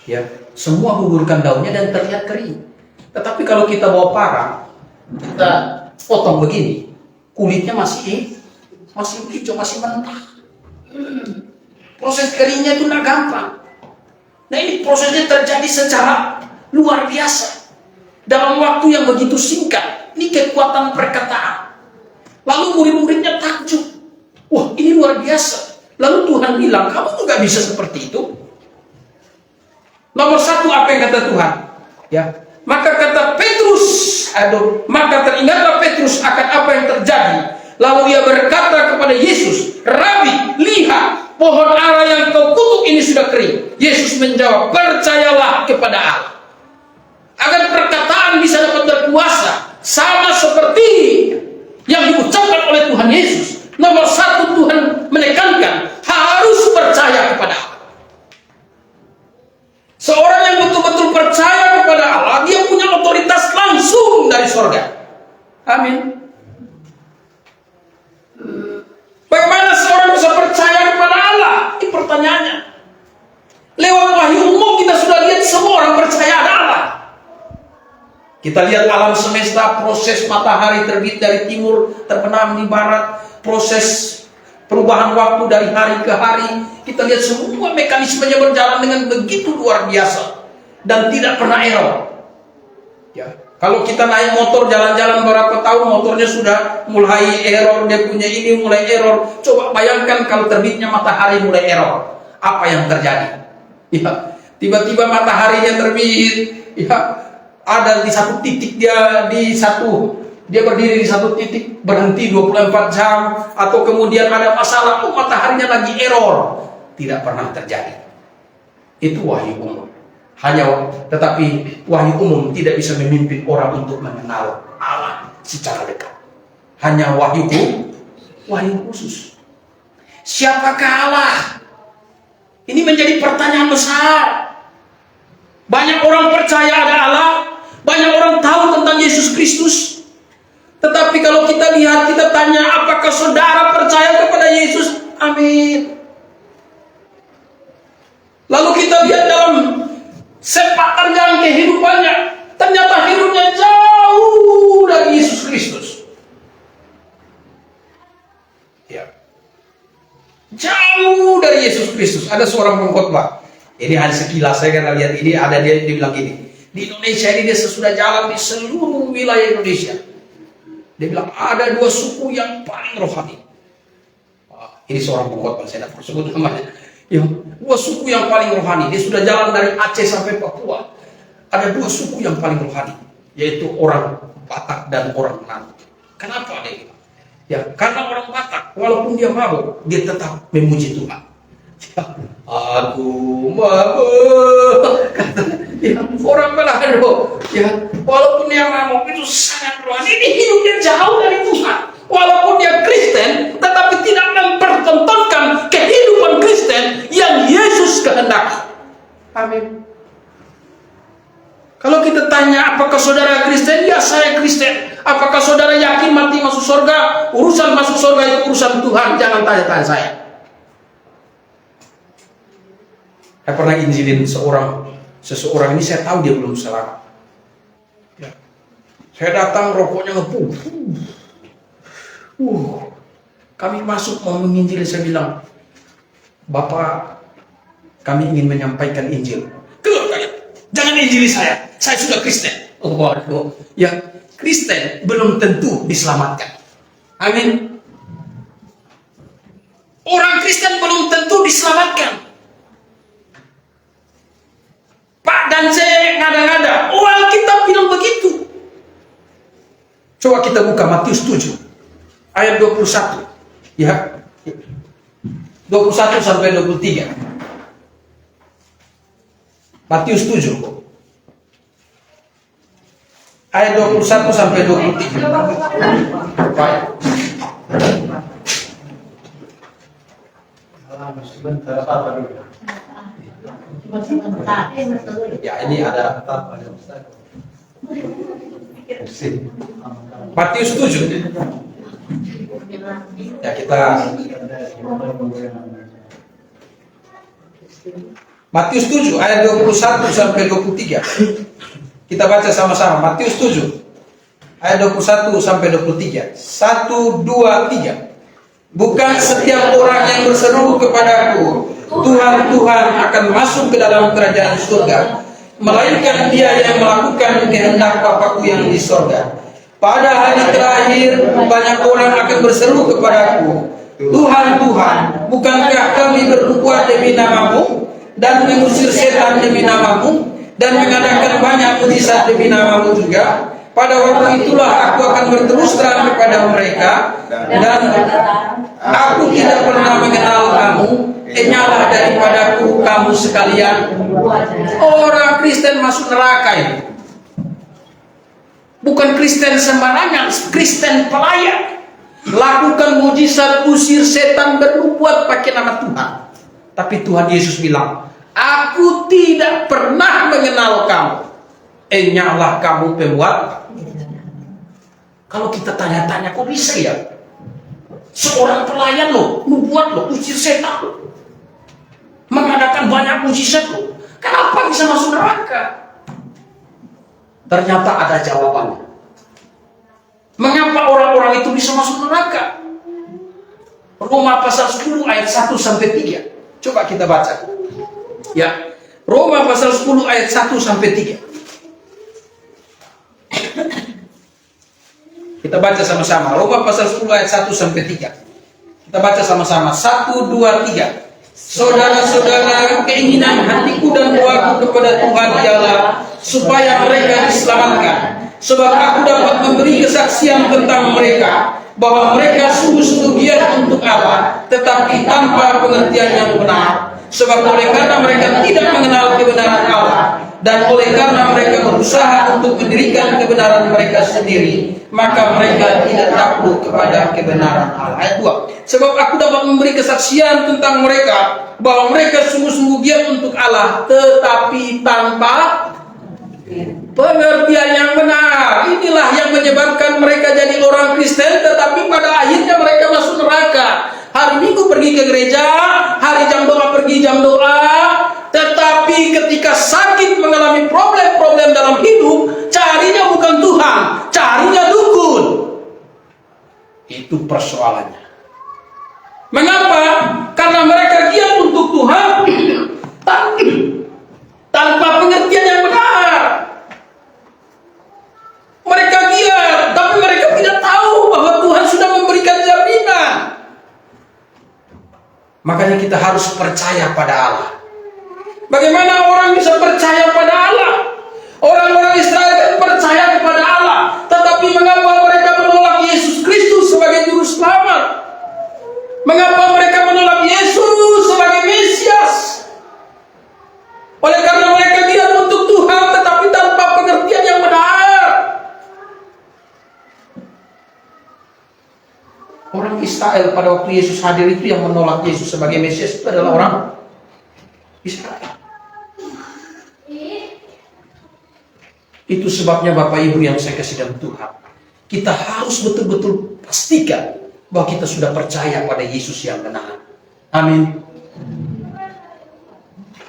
[SPEAKER 1] Ya, semua gugurkan daunnya dan terlihat kering. Tetapi kalau kita bawa parang, kita potong begini, kulitnya masih hijau, masih mentah. Proses keringnya itu tidak gampang. Nah, ini prosesnya terjadi secara luar biasa dalam waktu yang begitu singkat. Ini kekuatan perkataan. Lalu murid-muridnya takjub. Wah, ini luar biasa. Lalu Tuhan bilang, kamu juga bisa seperti itu. Nomor 1, apa yang kata Tuhan? Ya, maka kata Petrus, maka teringatlah Petrus akan apa yang terjadi. Lalu ia berkata kepada Yesus, Rabi, lihat, pohon ara yang kau kutuk ini sudah kering. Yesus menjawab, percayalah kepada Allah. Agar perkataan bisa dapat berkuasa, sama seperti yang diucapkan oleh Tuhan Yesus. Nomor 1, Tuhan menekankan, harus percaya kepada Allah. Seorang yang betul-betul percaya kepada Allah, dia punya otoritas langsung dari surga. Amin. Bagaimana seorang bisa percaya kepada Allah? Ini pertanyaannya. Lewat wahyu umum kita sudah lihat semua orang percaya ada Allah. Kita lihat alam semesta, proses matahari terbit dari timur, terbenam di barat, proses perubahan waktu dari hari ke hari. Kita lihat semua mekanismenya berjalan dengan begitu luar biasa dan tidak pernah error. Ya. Kalau kita naik motor jalan-jalan berapa tahun, motornya sudah mulai error, dia punya ini mulai error. Coba bayangkan kalau terbitnya matahari mulai error, apa yang terjadi? Ya, tiba-tiba mataharinya terbit, ya, ada di satu titik dia berdiri di satu titik, berhenti 24 jam, atau kemudian ada masalah, mataharinya lagi error. Tidak pernah terjadi. Itu wahyu umum. Tetapi wahyu umum tidak bisa memimpin orang untuk mengenal Allah secara dekat. Hanya wahyu khusus. Siapakah Allah? Ini menjadi pertanyaan besar. Banyak orang percaya ada Allah, banyak orang tahu tentang Yesus Kristus. Tetapi kalau kita lihat, kita tanya, apakah saudara percaya kepada Yesus? Amin. Lalu kita lihat dalam sepak terjang kehidupannya, ternyata hidupnya jauh dari Yesus Kristus. Ya. Jauh dari Yesus Kristus. Ada seorang pengkhotbah. Ini hanya sekilas saya karena lihat ini, ada dia bilang gini. Di Indonesia ini dia sesudah jalan di seluruh wilayah Indonesia. Dia bilang ada 2 suku yang paling rohani. Ini seorang pengkhotbah, saya tidak perlu sebut namanya. Ya, 2 suku yang paling rohani. Dia sudah jalan dari Aceh sampai Papua. Ada 2 suku yang paling rohani, yaitu orang Batak dan orang Manado. Kenapa dia bilang? Ya, karena orang Batak, walaupun dia mabuk, dia tetap memuji Tuhan. Ya, aku mabuk. Ya, orang Manado, ya, walaupun dia mabuk itu sangat rohani. Ini hidupnya jauh dari Tuhan. Walaupun dia Kristen, tetapi tidak mempertontonkan kehidupan Kristen yang Yesus kehendaki. Amin. Kalau kita tanya, apakah saudara Kristen? Ya, saya Kristen. Apakah saudara yakin mati masuk surga? Urusan masuk surga itu urusan Tuhan. Jangan tanya-tanya saya. Saya pernah injilin seseorang ini, saya tahu dia belum selamat. Ya. Saya datang, rokoknya ngepuh. Kami masuk mau menginjil, saya bilang, Bapak, kami ingin menyampaikan Injil. Keluar kalian, jangan injili saya sudah Kristen. Waduh, ya, Kristen belum tentu diselamatkan. Amin. Orang Kristen belum tentu diselamatkan. Pak dan saya ngada-ngada, Alkitab bilang begitu. Coba kita buka Matius 7 ayat 21, ya, 21 sampai 23. Matius 7 ayat 21 sampai 23. Baik. Ya, ini ada Matius 7. Ya, kita Matius 7 ayat 21 sampai 23. Kita baca sama-sama. Matius 7 ayat 21 sampai 23. 1, 2, 3. Bukan setiap orang yang berseru kepadaku, Tuhan, Tuhan, akan masuk ke dalam kerajaan surga, melainkan dia yang melakukan kehendak Bapa-Ku yang di surga. Pada hari terakhir banyak orang akan berseru kepadaku, Tuhan, Tuhan, bukankah kami bernubuat demi namamu dan mengusir setan demi namamu dan mengadakan banyak mujizat demi namamu juga? Pada waktu itulah aku akan berterus terang kepada mereka dan aku tidak pernah mengenal kamu, enyalah daripadaku kamu sekalian. Orang Kristen masuk neraka ini. Bukan Kristen sembarangan, Kristen pelayan. Lakukan mujizat, usir setan, bernubuat pakai nama Tuhan. Tapi Tuhan Yesus bilang, aku tidak pernah mengenal kamu, enyalah kamu pembuat. Kalau kita tanya-tanya, kok bisa ya? Seorang pelayan loh, nubuat loh, usir setan loh, mengadakan banyak mujizat loh, kenapa bisa masuk neraka? Ternyata ada jawabannya. Mengapa orang-orang itu bisa masuk neraka? Roma pasal 10 ayat 1 sampai 3. Coba kita baca. Ya, Roma pasal 10 ayat 1 sampai 3. Kita baca sama-sama. Roma pasal 10 ayat 1 sampai 3. Kita baca sama-sama. 1, 2, 3. Saudara-saudara, keinginan hatiku dan doaku kepada Tuhan ialah supaya mereka diselamatkan. Sebab aku dapat memberi kesaksian tentang mereka, bahwa mereka sungguh-sungguh giat untuk Allah, tetapi tanpa pengertian yang benar. Sebab oleh karena mereka tidak mengenal kebenaran Allah, dan oleh karena mereka berusaha untuk mendirikan kebenaran mereka sendiri, maka mereka tidak takluk kepada kebenaran Allah. Ayat 2. Sebab aku dapat memberi kesaksian tentang mereka, bahwa mereka sungguh-sungguh giat untuk Allah, tetapi tanpa pengertian yang benar. Inilah yang menyebabkan mereka jadi orang Kristen, tetapi pada akhirnya mereka masuk neraka. Hari Minggu pergi ke gereja, hari jam doa pergi jam doa, tetapi ketika sakit mengalami problem-problem dalam hidup, carinya bukan Tuhan, carinya dukun. Itu persoalannya. Mengapa? Karena mereka giat untuk Tuhan tanpa pengertian yang benar. Mereka giat, tapi mereka tidak tahu bahwa Tuhan sudah memberikan jaminan. Makanya kita harus percaya pada Allah. Bagaimana orang bisa percaya pada Allah? Orang-orang Israel kan percaya kepada Allah, tetapi mengapa mereka menolak Yesus Kristus sebagai juru selamat? Mengapa mereka menolak Yesus sebagai Mesias? Oleh karena mereka giat untuk Tuhan, tetapi tanpa pengertian yang benar. Orang Israel pada waktu Yesus hadir itu yang menolak Yesus sebagai Mesias itu adalah orang Israel. Itu sebabnya Bapak Ibu yang saya kasih dalam Tuhan, kita harus betul-betul pastikan bahwa kita sudah percaya pada Yesus yang benar. Amin.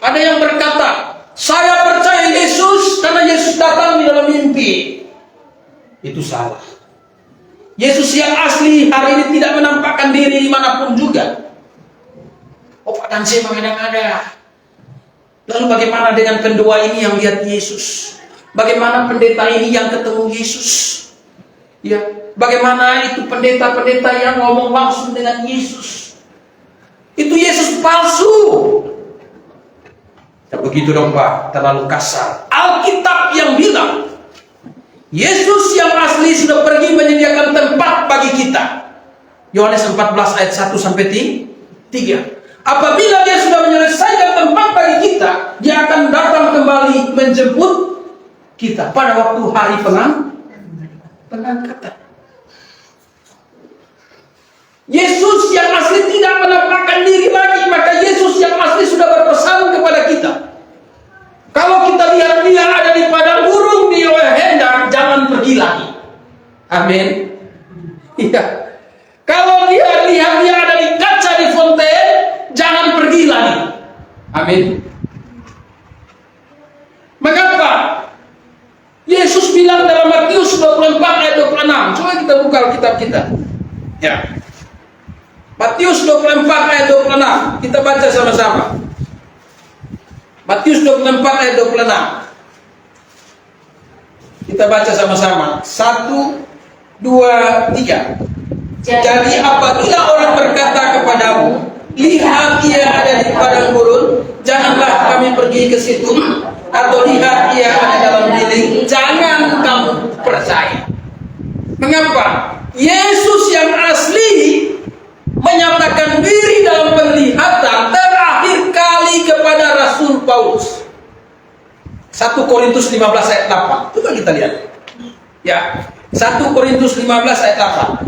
[SPEAKER 1] Ada yang berkata, saya percaya Yesus karena Yesus datang di dalam mimpi. Itu salah. Yesus yang asli hari ini tidak menampakkan diri dimanapun juga. Oh, Pak Danse mengada-ngada. Lalu bagaimana dengan pendoa ini yang lihat Yesus? Bagaimana pendeta ini yang ketemu Yesus? Ya, bagaimana itu pendeta-pendeta yang ngomong langsung dengan Yesus? Itu Yesus palsu. Ya begitu dong Pak, terlalu kasar. Alkitab yang bilang Yesus yang asli sudah pergi menyediakan tempat bagi kita. Yohanes 14 ayat 1 sampai 3. Apabila dia sudah menyelesaikan tempat bagi kita, dia akan datang kembali menjemput kita pada waktu hari Pengangkatan. Yesus yang asli tidak menampakkan diri lagi, maka Yesus yang asli sudah berpesan kepada kita. Kalau kita lihat dia ada di padang gurun di Hendak, jangan pergi lagi. Amin. Iya. Kalau dia lihat dia ada di kaca di fonten, jangan pergi lagi. Amin. Mengapa? Yesus bilang dalam Matius 24 ayat 26. Coba kita buka Alkitab kita. Ya. Matius 24 ayat 26. Kita baca sama-sama. Matius 24 ayat 26. Kita baca sama-sama. 1, 2, 3. Jadi apabila orang berkata kepadamu, lihat ia ada di padang gurun, janganlah kami pergi ke situ, atau lihat ia ada dalam bilik, jangan kamu percaya. Mengapa? Yesus yang asli menyatakan diri dalam penglihatan terakhir kali kepada Rasul Paulus. 1 Korintus 15 ayat 8. Coba kita lihat. Ya, 1 Korintus 15 ayat 8.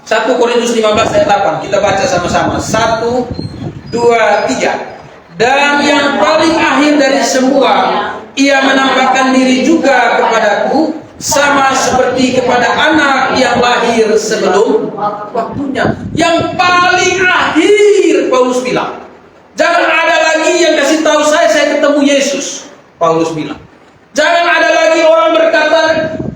[SPEAKER 1] 1 Korintus 15 ayat 8. Kita baca sama-sama. 1, 2, 3. Dan yang paling akhir dari semua, ia menampakkan diri juga kepadaku, sama seperti kepada anak yang lahir sebelum waktunya. Yang paling akhir Paulus bilang, jangan ada lagi yang kasih tahu saya ketemu Yesus. Paulus bilang, jangan ada lagi orang berkata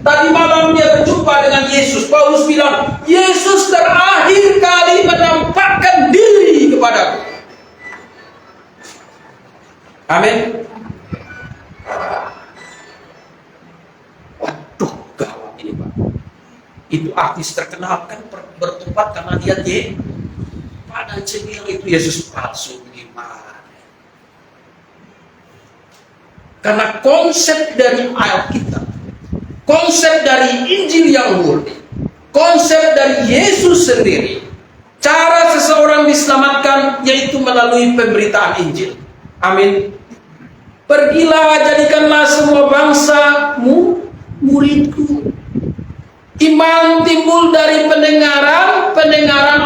[SPEAKER 1] tadi malam dia berjumpa dengan Yesus. Paulus bilang, Yesus terakhir kali menampakkan diri kepadaku. Amin. Waduh, gawat ini Pak. Itu artis terkenal kan bertobat karena dia padahal saya bilang itu Yesus palsu. Gimana? Karena konsep dari Alkitab, konsep dari Injil yang murni, konsep dari Yesus sendiri, cara seseorang diselamatkan yaitu melalui pemberitaan Injil. Amin. Pergilah, jadikanlah semua bangsa-Mu muridku. Iman timbul dari pendengaran, pendengaran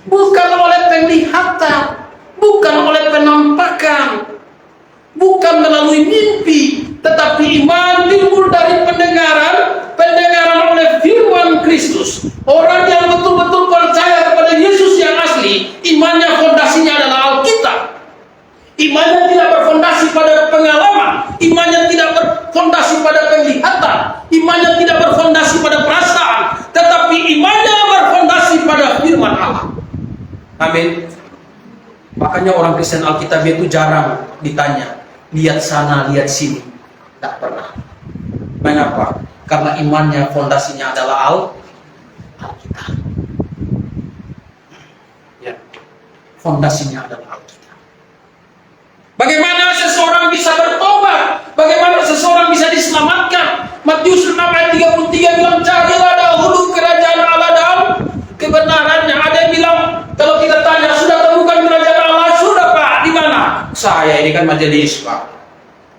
[SPEAKER 1] bukan oleh penglihatan, bukan oleh penampakan, bukan melalui mimpi, tetapi iman timbul dari pendengaran, pendengaran oleh firman Kristus. Orang yang betul-betul percaya kepada Yesus yang asli, imannya fondasinya adalah Alkitab. Imannya tidak berfondasi pada pengalaman, imannya tidak berfondasi pada penglihatan, imannya tidak berfondasi pada perasaan, tetapi imannya berfondasi pada firman Allah. Amin. Makanya orang Kristen Alkitab itu jarang ditanya, lihat sana, lihat sini. Tidak pernah. Mengapa? Karena imannya fondasinya adalah Alkitab. Ya. Fondasinya adalah Alkitab. Bagaimana seseorang bisa bertobat? Bagaimana seseorang bisa diselamatkan? Matius 6 ayat 33 bilang, carilah dahulu kerajaan Allah dan kebenarannya. Ada yang bilang, kalau kita tanya, sudah temukan kerajaan Allah? Sudah Pak, di mana? Saya ini kan majelis Pak.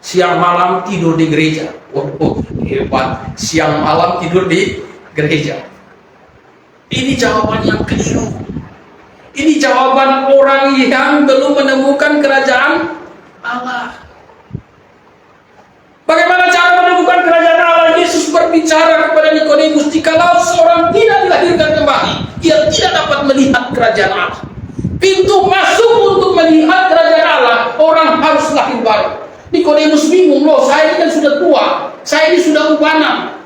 [SPEAKER 1] Siang malam tidur di gereja. Oh, hebat. Siang malam tidur di gereja. Ini jawaban yang keliru. Ini jawaban orang yang belum menemukan kerajaan Allah. Bagaimana cara menemukan kerajaan Allah? Yesus berbicara kepada Nikodemus, jikalau seorang tidak dilahirkan kembali, ia tidak dapat melihat kerajaan Allah. Pintu masuk untuk melihat kerajaan Allah, orang harus lahir baru. Nikodemus bingung, loh saya ini kan sudah tua, saya ini sudah ubanan.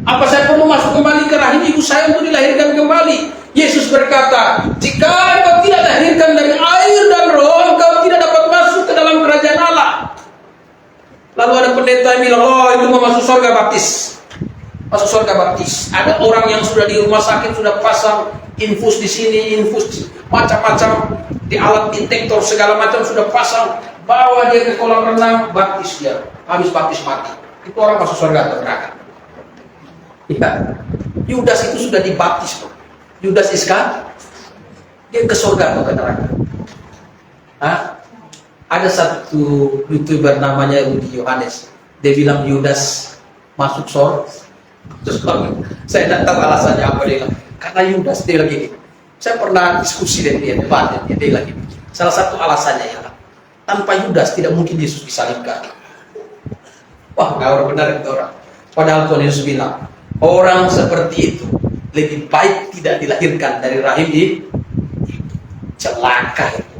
[SPEAKER 1] Apa saya perlu masuk kembali ke rahim ibu saya untuk dilahirkan kembali? Yesus berkata, jika engkau tidak lahirkan dari air dan roh, engkau tidak dapat masuk ke dalam kerajaan Allah. Lalu ada pendeta yang bilang, oh itu mau masuk surga baptis. Masuk surga baptis. Ada orang yang sudah di rumah sakit, sudah pasang infus di sini, infus macam-macam, di alat detektor segala macam sudah pasang, bawa dia ke kolam renang, baptis dia. Habis baptis mati. Itu orang masuk surga atau neraka? Ya. Yudas itu sudah dibaptis kok. Yudas Iskar, dia ke surga atau ke neraka? Hah? Ada satu YouTuber namanya Rudi Yohanes. Dia bilang Yudas masuk surga. Terus saya tidak tahu alasannya apa. Dia bilang, karena Yudas. Dia lagi gini. Saya pernah diskusi dengan dia, debat dengan dia lagi. Salah satu alasannya ya, tanpa Yudas tidak mungkin Yesus disalibkan. Wah, ngawur benar itu orang. Padahal Tuhan Yesus bilang, orang seperti itu lebih baik tidak dilahirkan dari rahim ibu. Celaka itu.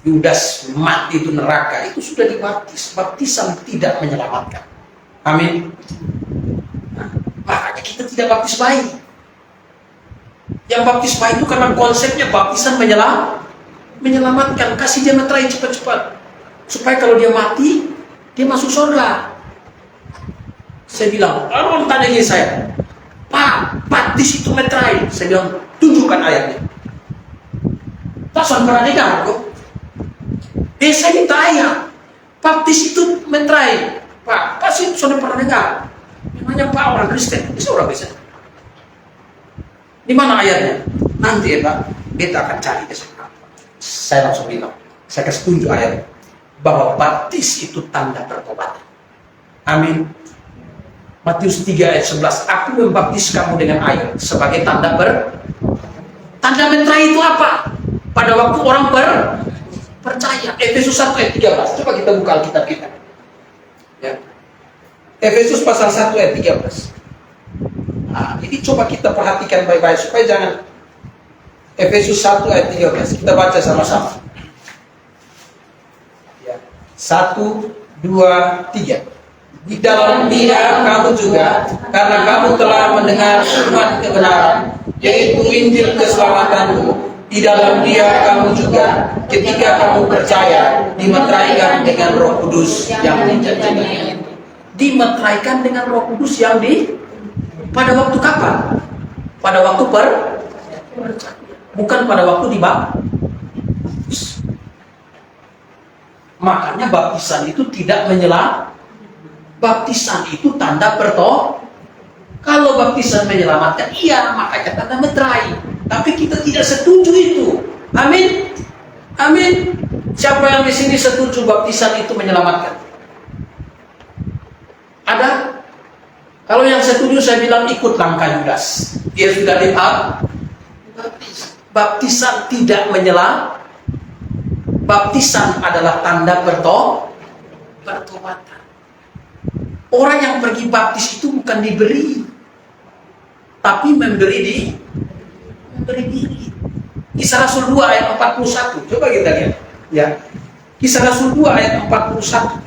[SPEAKER 1] Yudas mati itu neraka, itu sudah dibaptis. Baptisan tidak menyelamatkan. Amin. Nah, makanya kita tidak baptis bayi. Yang baptis bayi itu karena konsepnya baptisan menyelamatkan. Kasih dia meterai cepat-cepat, supaya kalau dia mati, dia masuk surga. Saya bilang, orang tanya saya, Pak, baptis itu meterai. Saya bilang, tunjukkan ayatnya. Tasan pernah dengar kok. Saya minta ayat. Baptis itu meterai. Pak, pasti sudah pernah dengar. Namanya Pak orang Kristen, bisa orang bisa. Di mana ayatnya? Nanti ya Pak, kita akan cari besok. Saya langsung bilang, saya kasih tunjuk ayat bahwa baptis itu tanda pertobatan. Amin. Matius 3 ayat 11, aku membaptis kamu dengan air sebagai tanda tanda meterai itu apa? Pada waktu orang percaya. Efesus 1 ayat 13. Coba kita buka Alkitab kita. Ya. Efesus pasal 1 ayat 13. Nah, ini coba kita perhatikan baik-baik supaya jangan. Efesus 1 ayat 13. Kita baca sama-sama. Ya. 1, 2, 3. Di dalam Dia kamu juga, karena kamu telah mendengar firman kebenaran, yaitu Injil keselamatanmu. Di dalam Dia kamu juga, ketika kamu percaya, dimeteraikan dengan Roh Kudus yang dijanjikan. Dimeteraikan dengan Roh Kudus yang pada waktu kapan? Pada waktu bukan pada waktu dibaptis. Makanya baptisan itu tidak baptisan itu tanda Kalau baptisan menyelamatkan, iya, makanya tanda meterai. Tapi kita tidak setuju itu. Amin. Amin. Siapa yang di sini setuju baptisan itu menyelamatkan? Ada? Kalau yang setuju saya bilang ikut langkah Yudas. Dia sudah baptisan tidak menyelamatkan. Baptisan adalah tanda pertobatan. Orang yang pergi baptis itu bukan diberi, tapi memberi diri. Kisah Rasul 2 ayat 41. Coba kita lihat. Ya. Kisah Rasul 2 ayat 41.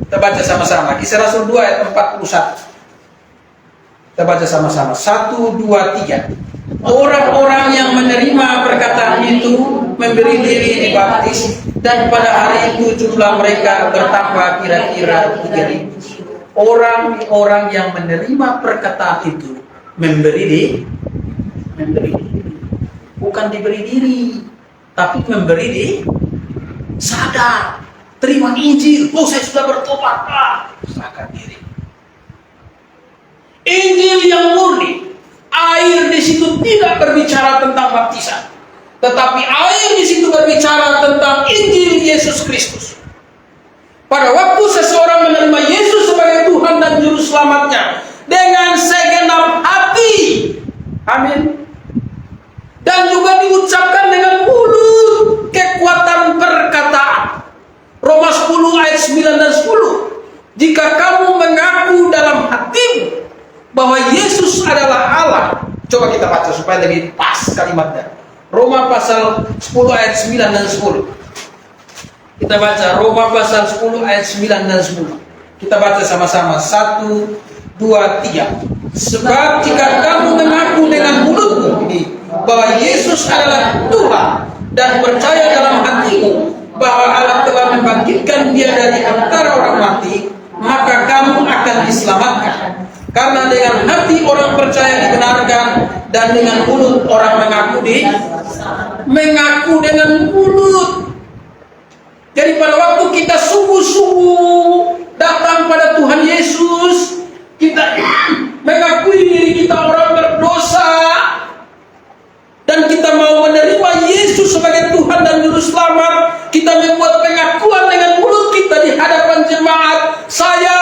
[SPEAKER 1] Kita baca sama-sama. Kisah Rasul 2 ayat 41. Kita baca sama-sama. 1, 2, 3. Orang-orang yang menerima perkataan itu memberi diri dibaptis, dan pada hari itu jumlah mereka bertambah kira-kira 3.000. Orang-orang yang menerima perkataan itu memberi diri, bukan diberi diri, tapi memberi diri. Sadar, terima Injil. Oh, saya sudah bertobat. Serahkan diri. Injil yang murni. Air di situ tidak berbicara tentang baptisan, tetapi air di situ berbicara tentang Injil Yesus Kristus. Pada waktu seseorang menerima Yesus sebagai Tuhan dan Juru Selamatnya dengan segenap hati, amin, dan juga diucapkan dengan mulut, kekuatan perkataan. Roma 10 ayat 9 dan 10. Jika kamu mengaku dalam hatimu bahwa Yesus adalah Allah. Coba kita baca supaya lebih pas kalimatnya. Roma pasal 10 ayat 9 dan 10. Kita baca Roma pasal 10 ayat 9 dan 10. Kita baca sama-sama. 1, 2, 3. Sebab jika kamu mengaku dengan mulutmu ini bahwa Yesus adalah Tuhan, dan percaya dalam hatimu bahwa Allah telah membangkitkan Dia dari antara orang mati, maka kamu akan diselamatkan. Karena dengan hati orang percaya dibenarkan, dan dengan mulut orang mengaku dengan mulut. Jadi pada waktu kita sungguh-sungguh datang pada Tuhan Yesus, kita mengakui diri kita orang berdosa, dan kita mau menerima Yesus sebagai Tuhan dan Juru Selamat, kita membuat pengakuan dengan mulut kita di hadapan jemaat. Saya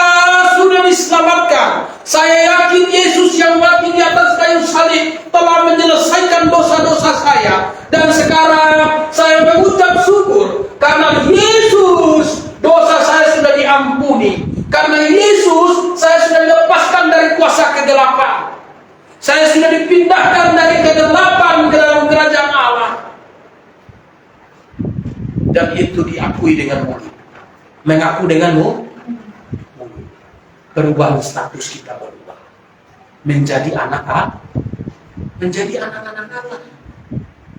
[SPEAKER 1] Saya yakin Yesus yang mati di atas kayu salib telah menyelesaikan dosa-dosa saya. Dan sekarang saya mengucap syukur karena Yesus dosa saya sudah diampuni. Karena Yesus saya sudah dilepaskan dari kuasa kegelapan. Saya sudah dipindahkan dari kegelapan ke dalam kerajaan Allah. Dan itu diakui dengan mulut. Mengaku dengan mulut. Perubahan status kita berubah. Menjadi anak-anak. Menjadi anak-anak Allah.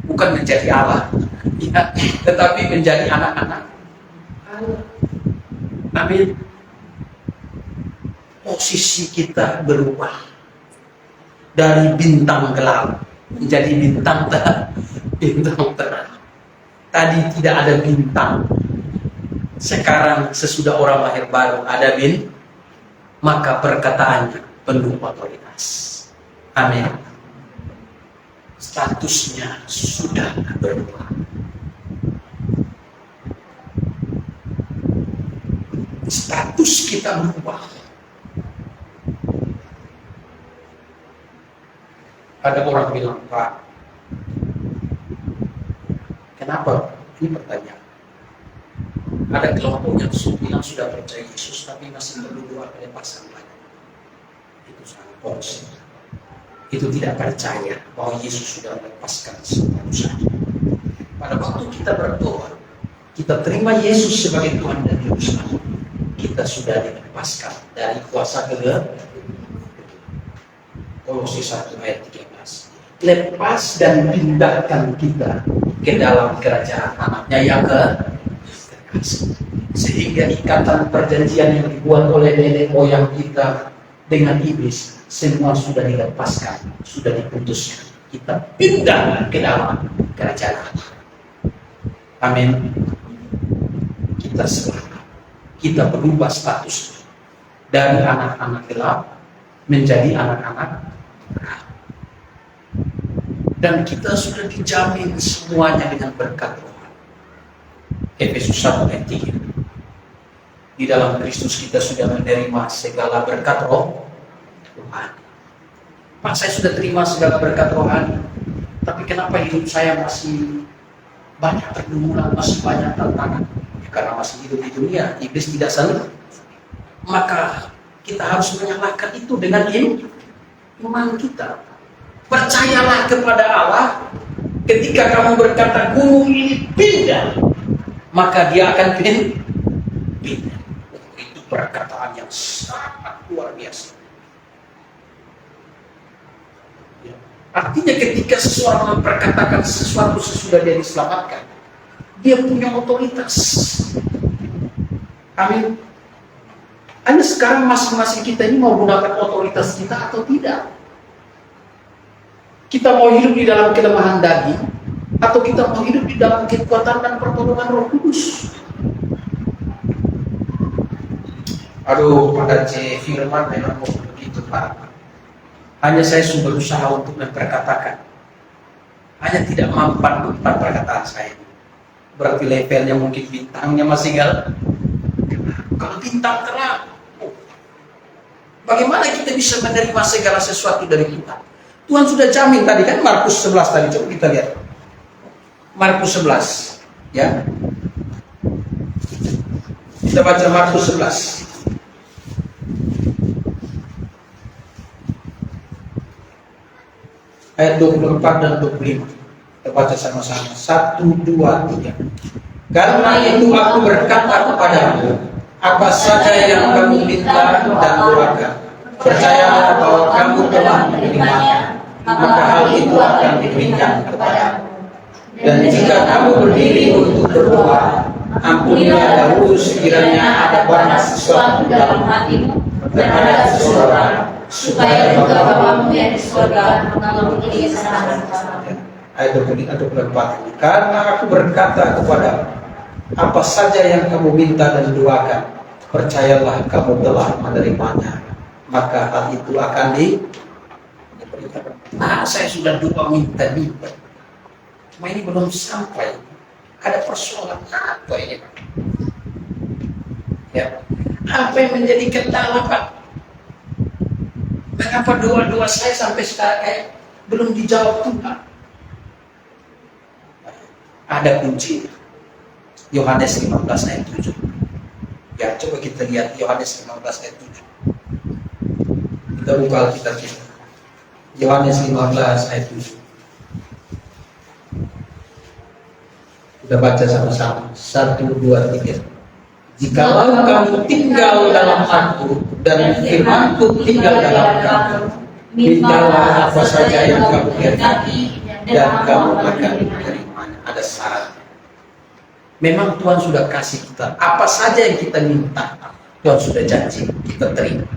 [SPEAKER 1] Bukan menjadi Allah. Ya, tetapi menjadi anak-anak Allah. Amin. Posisi kita berubah. Dari bintang gelap menjadi bintang terang. Tadi tidak ada bintang. Sekarang sesudah orang lahir baru ada bintang. Maka perkataannya penuh otoritas. Amin. Statusnya sudah berubah. Status kita berubah. Ada orang bilang, Pak, kenapa? Ini pertanyaan. Ada kelompok yang bilang sudah percaya Yesus, tapi masih perlu doa pelepasan lagi. Itu sangat boros. Itu tidak percaya bahwa Yesus sudah melepaskan semua dosanya. Pada waktu kita berdoa, kita terima Yesus sebagai Tuhan dan Juru Selamat, kita sudah dilepaskan dari kuasa kegelapan. Kolose 1 ayat 13. Lepas dan pindahkan kita ke dalam kerajaan anaknya yang terkasih. Sehingga ikatan perjanjian yang dibuat oleh nenek moyang kita dengan iblis semua sudah dilepaskan, sudah diputuskan. Kita pindah ke dalam kerajaan Allah. Amin. Kita selamat. Kita berubah status dari anak-anak gelap menjadi anak-anak terang. Dan kita sudah dijamin semuanya dengan berkat Tuhan. Efesus 1 ayat 3. Di dalam Kristus kita sudah menerima segala berkat roh Tuhan. Pak, saya sudah terima segala berkat rohani, tapi kenapa hidup saya masih banyak pergumulan, masih banyak tantangan? Ya, karena masih hidup di dunia, iblis tidak senang. Maka kita harus menyalahkan itu dengan iman kita. Percayalah kepada Allah. Ketika kamu berkata gunung ini pindah, maka dia akan pindah. Itu perkataan yang sangat luar biasa. Ya. Artinya ketika seseorang memperkatakan sesuatu sesudah dia diselamatkan, dia punya otoritas. Amin. Hanya sekarang masing-masing kita ini mau gunakan otoritas kita atau tidak. Kita mau hidup di dalam kelemahan daging, atau kita mau hidup di dalam kekuatan dan pertolongan Roh Kudus. Aduh, pada firman memang begitu, Pak. Hanya saya sudah berusaha untuk memperkatakan. Hanya tidak mampan perkataan saya. Berarti levelnya mungkin bintangnya masih galak. Kalau bintang terang, bagaimana kita bisa menerima segala sesuatu dari Tuhan? Tuhan sudah jamin tadi kan, Markus 11 tadi, coba kita lihat. Markus 11, ya. Kita baca Markus 11. Ayat 24 dan 25. Kita baca sama-sama. 1, 2, 3. Karena itu aku berkata kepadamu, apa saja yang kamu minta dan doakan, percayalah bahwa kamu telah menerimanya, maka hal itu akan diberikan kepadamu. Dan jika kamu berdiri untuk berdoa, ampunilah dahulu sekiranya ada banyak sesuatu dalam hatimu terhadap seseorang, supaya juga Bapamu yang di surga mengampuni kesalahan kamu. Ayat 24. Karena aku berkata kepadamu, apa saja yang kamu minta dan doakan, percayalah kamu telah menerimanya, maka hal itu akan diberikan. Nah, saya sudah doa minta. Cuma ini belum sampai. Ada persoalan apa ini, Pak? Ya. Apa yang menjadi kendala, Pak? Mengapa doa-doa saya sampai sekarang belum dijawab Tuhan? Ada kunci. Yohanes 15 ayat 7. Ya, coba kita lihat Yohanes 15 ayat 7. Kita buka Alkitab kita. Yohanes 15 ayat 7. Kita baca sama-sama. 1, 2, 3. Jikalau kamu tinggal dalam aku dan firman-Ku tinggal dalam kamu, mintalah apa saja yang kamu kehendaki dan kamu akan menerimanya. Ada syaratnya. Memang Tuhan sudah kasih kita apa saja yang kita minta. Tuhan sudah janji kita terima.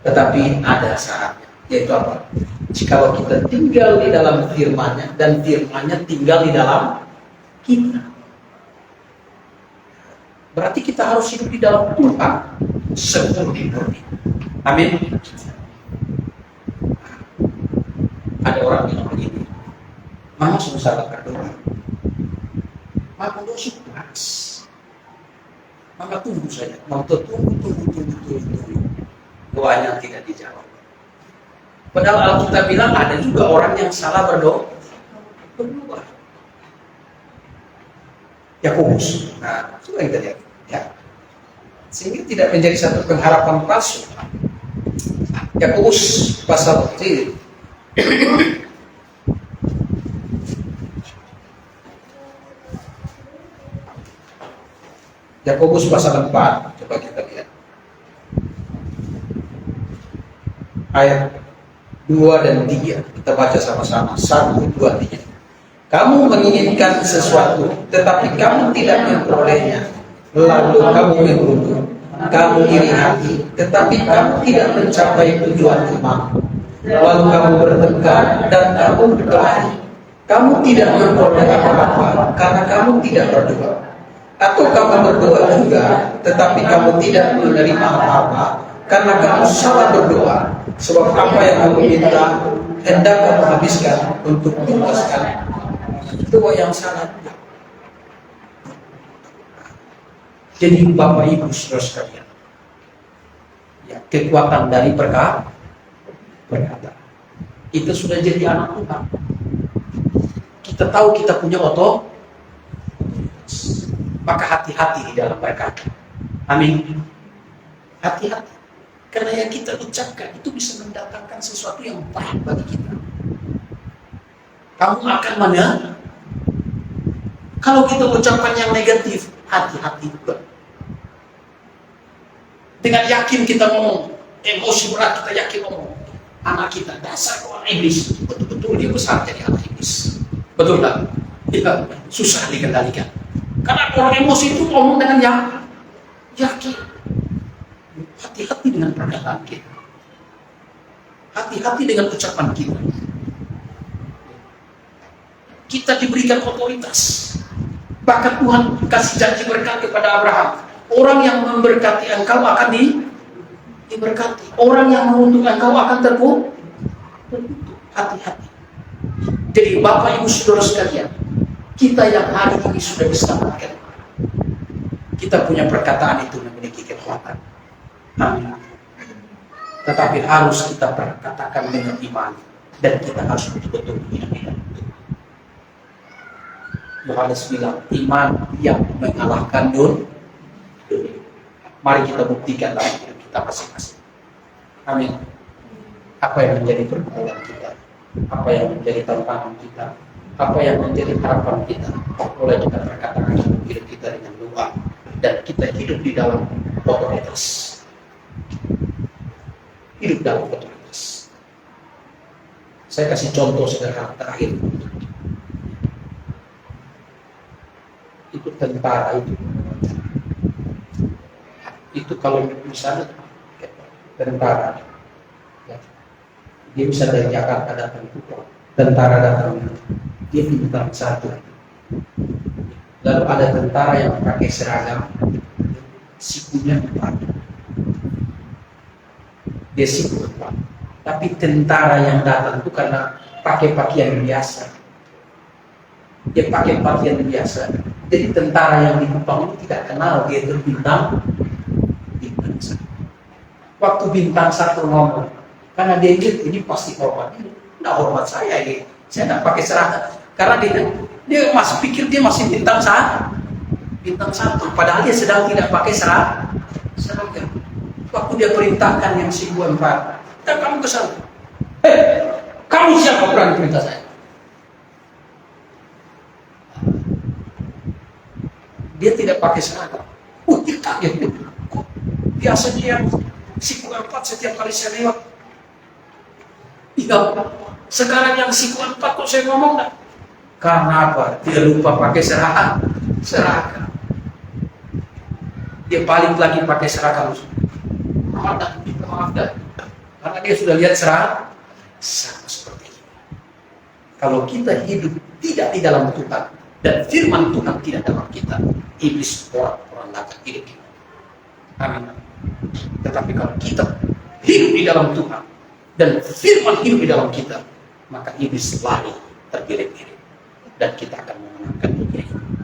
[SPEAKER 1] Tetapi ada syaratnya, yaitu apa? Jikalau kita tinggal di dalam firman-Nya dan firman-Nya tinggal di dalam kita. Berarti kita harus hidup di dalam Tuhan semurni-murni. Amin. Ada orang bilang begini, Mama susah berdoa. Mama dosa keras. Mama tunggu saja. Mau tunggu. Doanya tidak dijawab. Padahal Alkitab bilang ada juga orang yang salah berdoa. Yakobus. Nah, coba kita lihat. Ya. Sehingga tidak menjadi satu pengharapan palsu. Yakobus pasal 3. Yakobus pasal 4. Coba kita lihat. Ayat 2 dan 3. Kita baca sama-sama. 1, 2, 3. Kamu menginginkan sesuatu, tetapi kamu tidak memperolehnya. Lalu kamu mengerutu, kamu iri hati, tetapi kamu tidak mencapai tujuan iman. Lalu kamu bertengkar dan kamu berkelahi. Kamu tidak memperoleh apa-apa karena kamu tidak berdoa. Atau kamu berdoa juga, tetapi kamu tidak menerima apa-apa karena kamu salah berdoa. Sebab apa yang kamu minta hendak kamu habiskan untuk memuaskan doa yang salah. Jadi Bapak Ibu Saudara sekalian, ya, kekuatan dari perkata kita sudah jadi anak Tuhan. Kita tahu kita punya otoritas, maka hati-hati di dalam berkata. Amin. Hati-hati, karena yang kita ucapkan itu bisa mendatangkan sesuatu yang baik bagi kita. Kamu akan mana? Kalau kita ucapkan yang negatif, hati-hati juga. Dengan yakin kita ngomong, emosi berat kita yakin ngomong, anak kita dasar orang iblis, betul-betul dia besar jadi anak iblis. Betul tak? Kita susah dikendalikan. Karena orang emosi itu ngomong dengan yang yakin. Hati-hati dengan perkataan kita. Hati-hati dengan ucapan kita. Kita diberikan otoritas. Bahkan Tuhan kasih janji berkat kepada Abraham. Orang yang memberkati engkau akan diberkati. Orang yang menguntungkan engkau akan terpuruk. Hati-hati. Jadi Bapak Ibu Saudara sekalian, kita yang hari ini sudah diselamatkan, kita punya perkataan itu memiliki kekuatan. Amin. Tetapi harus kita perkatakan dengan iman, dan kita harus betul-betul mengingat. Yohanes bilang, iman yang mengalahkan dunia. Mari kita buktikan dalam hidup kita masing-masing. Amin. Apa yang menjadi pergumulan kita, apa yang menjadi tantangan kita, apa yang menjadi harapan kita, boleh kita perkatakan dalam hidup kita dengan doa, dan kita hidup di dalam otoritas. Hidup dalam otoritas. Saya kasih contoh sederhana terakhir. Itu tentara itu kalau misalnya tentara, ya, dia bisa dari Jakarta datang itu, tentara datang, dia bintang 1. Lalu ada tentara yang pakai seragam, sikunya 4. Dia siku 4. Tapi tentara yang datang itu karena pakai pakaian biasa, dia pakai pakaian biasa. Jadi tentara yang di Kupang itu tidak kenal dia itu bintang 1. Waktu bintang 1 ngomong, Karena dia ini pasti hormat ini. Nggak hormat saya ini. Saya nggak pakai seragam. Karena dia masih pikir dia masih bintang satu. Padahal dia sedang tidak pakai seragam. Waktu dia perintahkan yang si 24, dan kamu ke sana. Kamu siapa berani perintah saya? Dia tidak pakai seragam. Dia kaget. Biasanya yang siku 4 setiap kali saya lewat. Iya, sekarang yang siku 4 kok saya ngomong enggak? Karena apa? Dia lupa pakai seragam. Dia balik lagi pakai seragam. Maafkan. Karena dia sudah lihat seragam sama seperti ini. Kalau kita hidup tidak di dalam Tuhan dan firman Tuhan tidak dalam kita, iblis orang akan hidup. Amin. Tetapi kalau kita hidup di dalam Tuhan dan firman hidup di dalam kita, maka iblis lari tergiring-giring dan kita akan memenangkan dunia ini.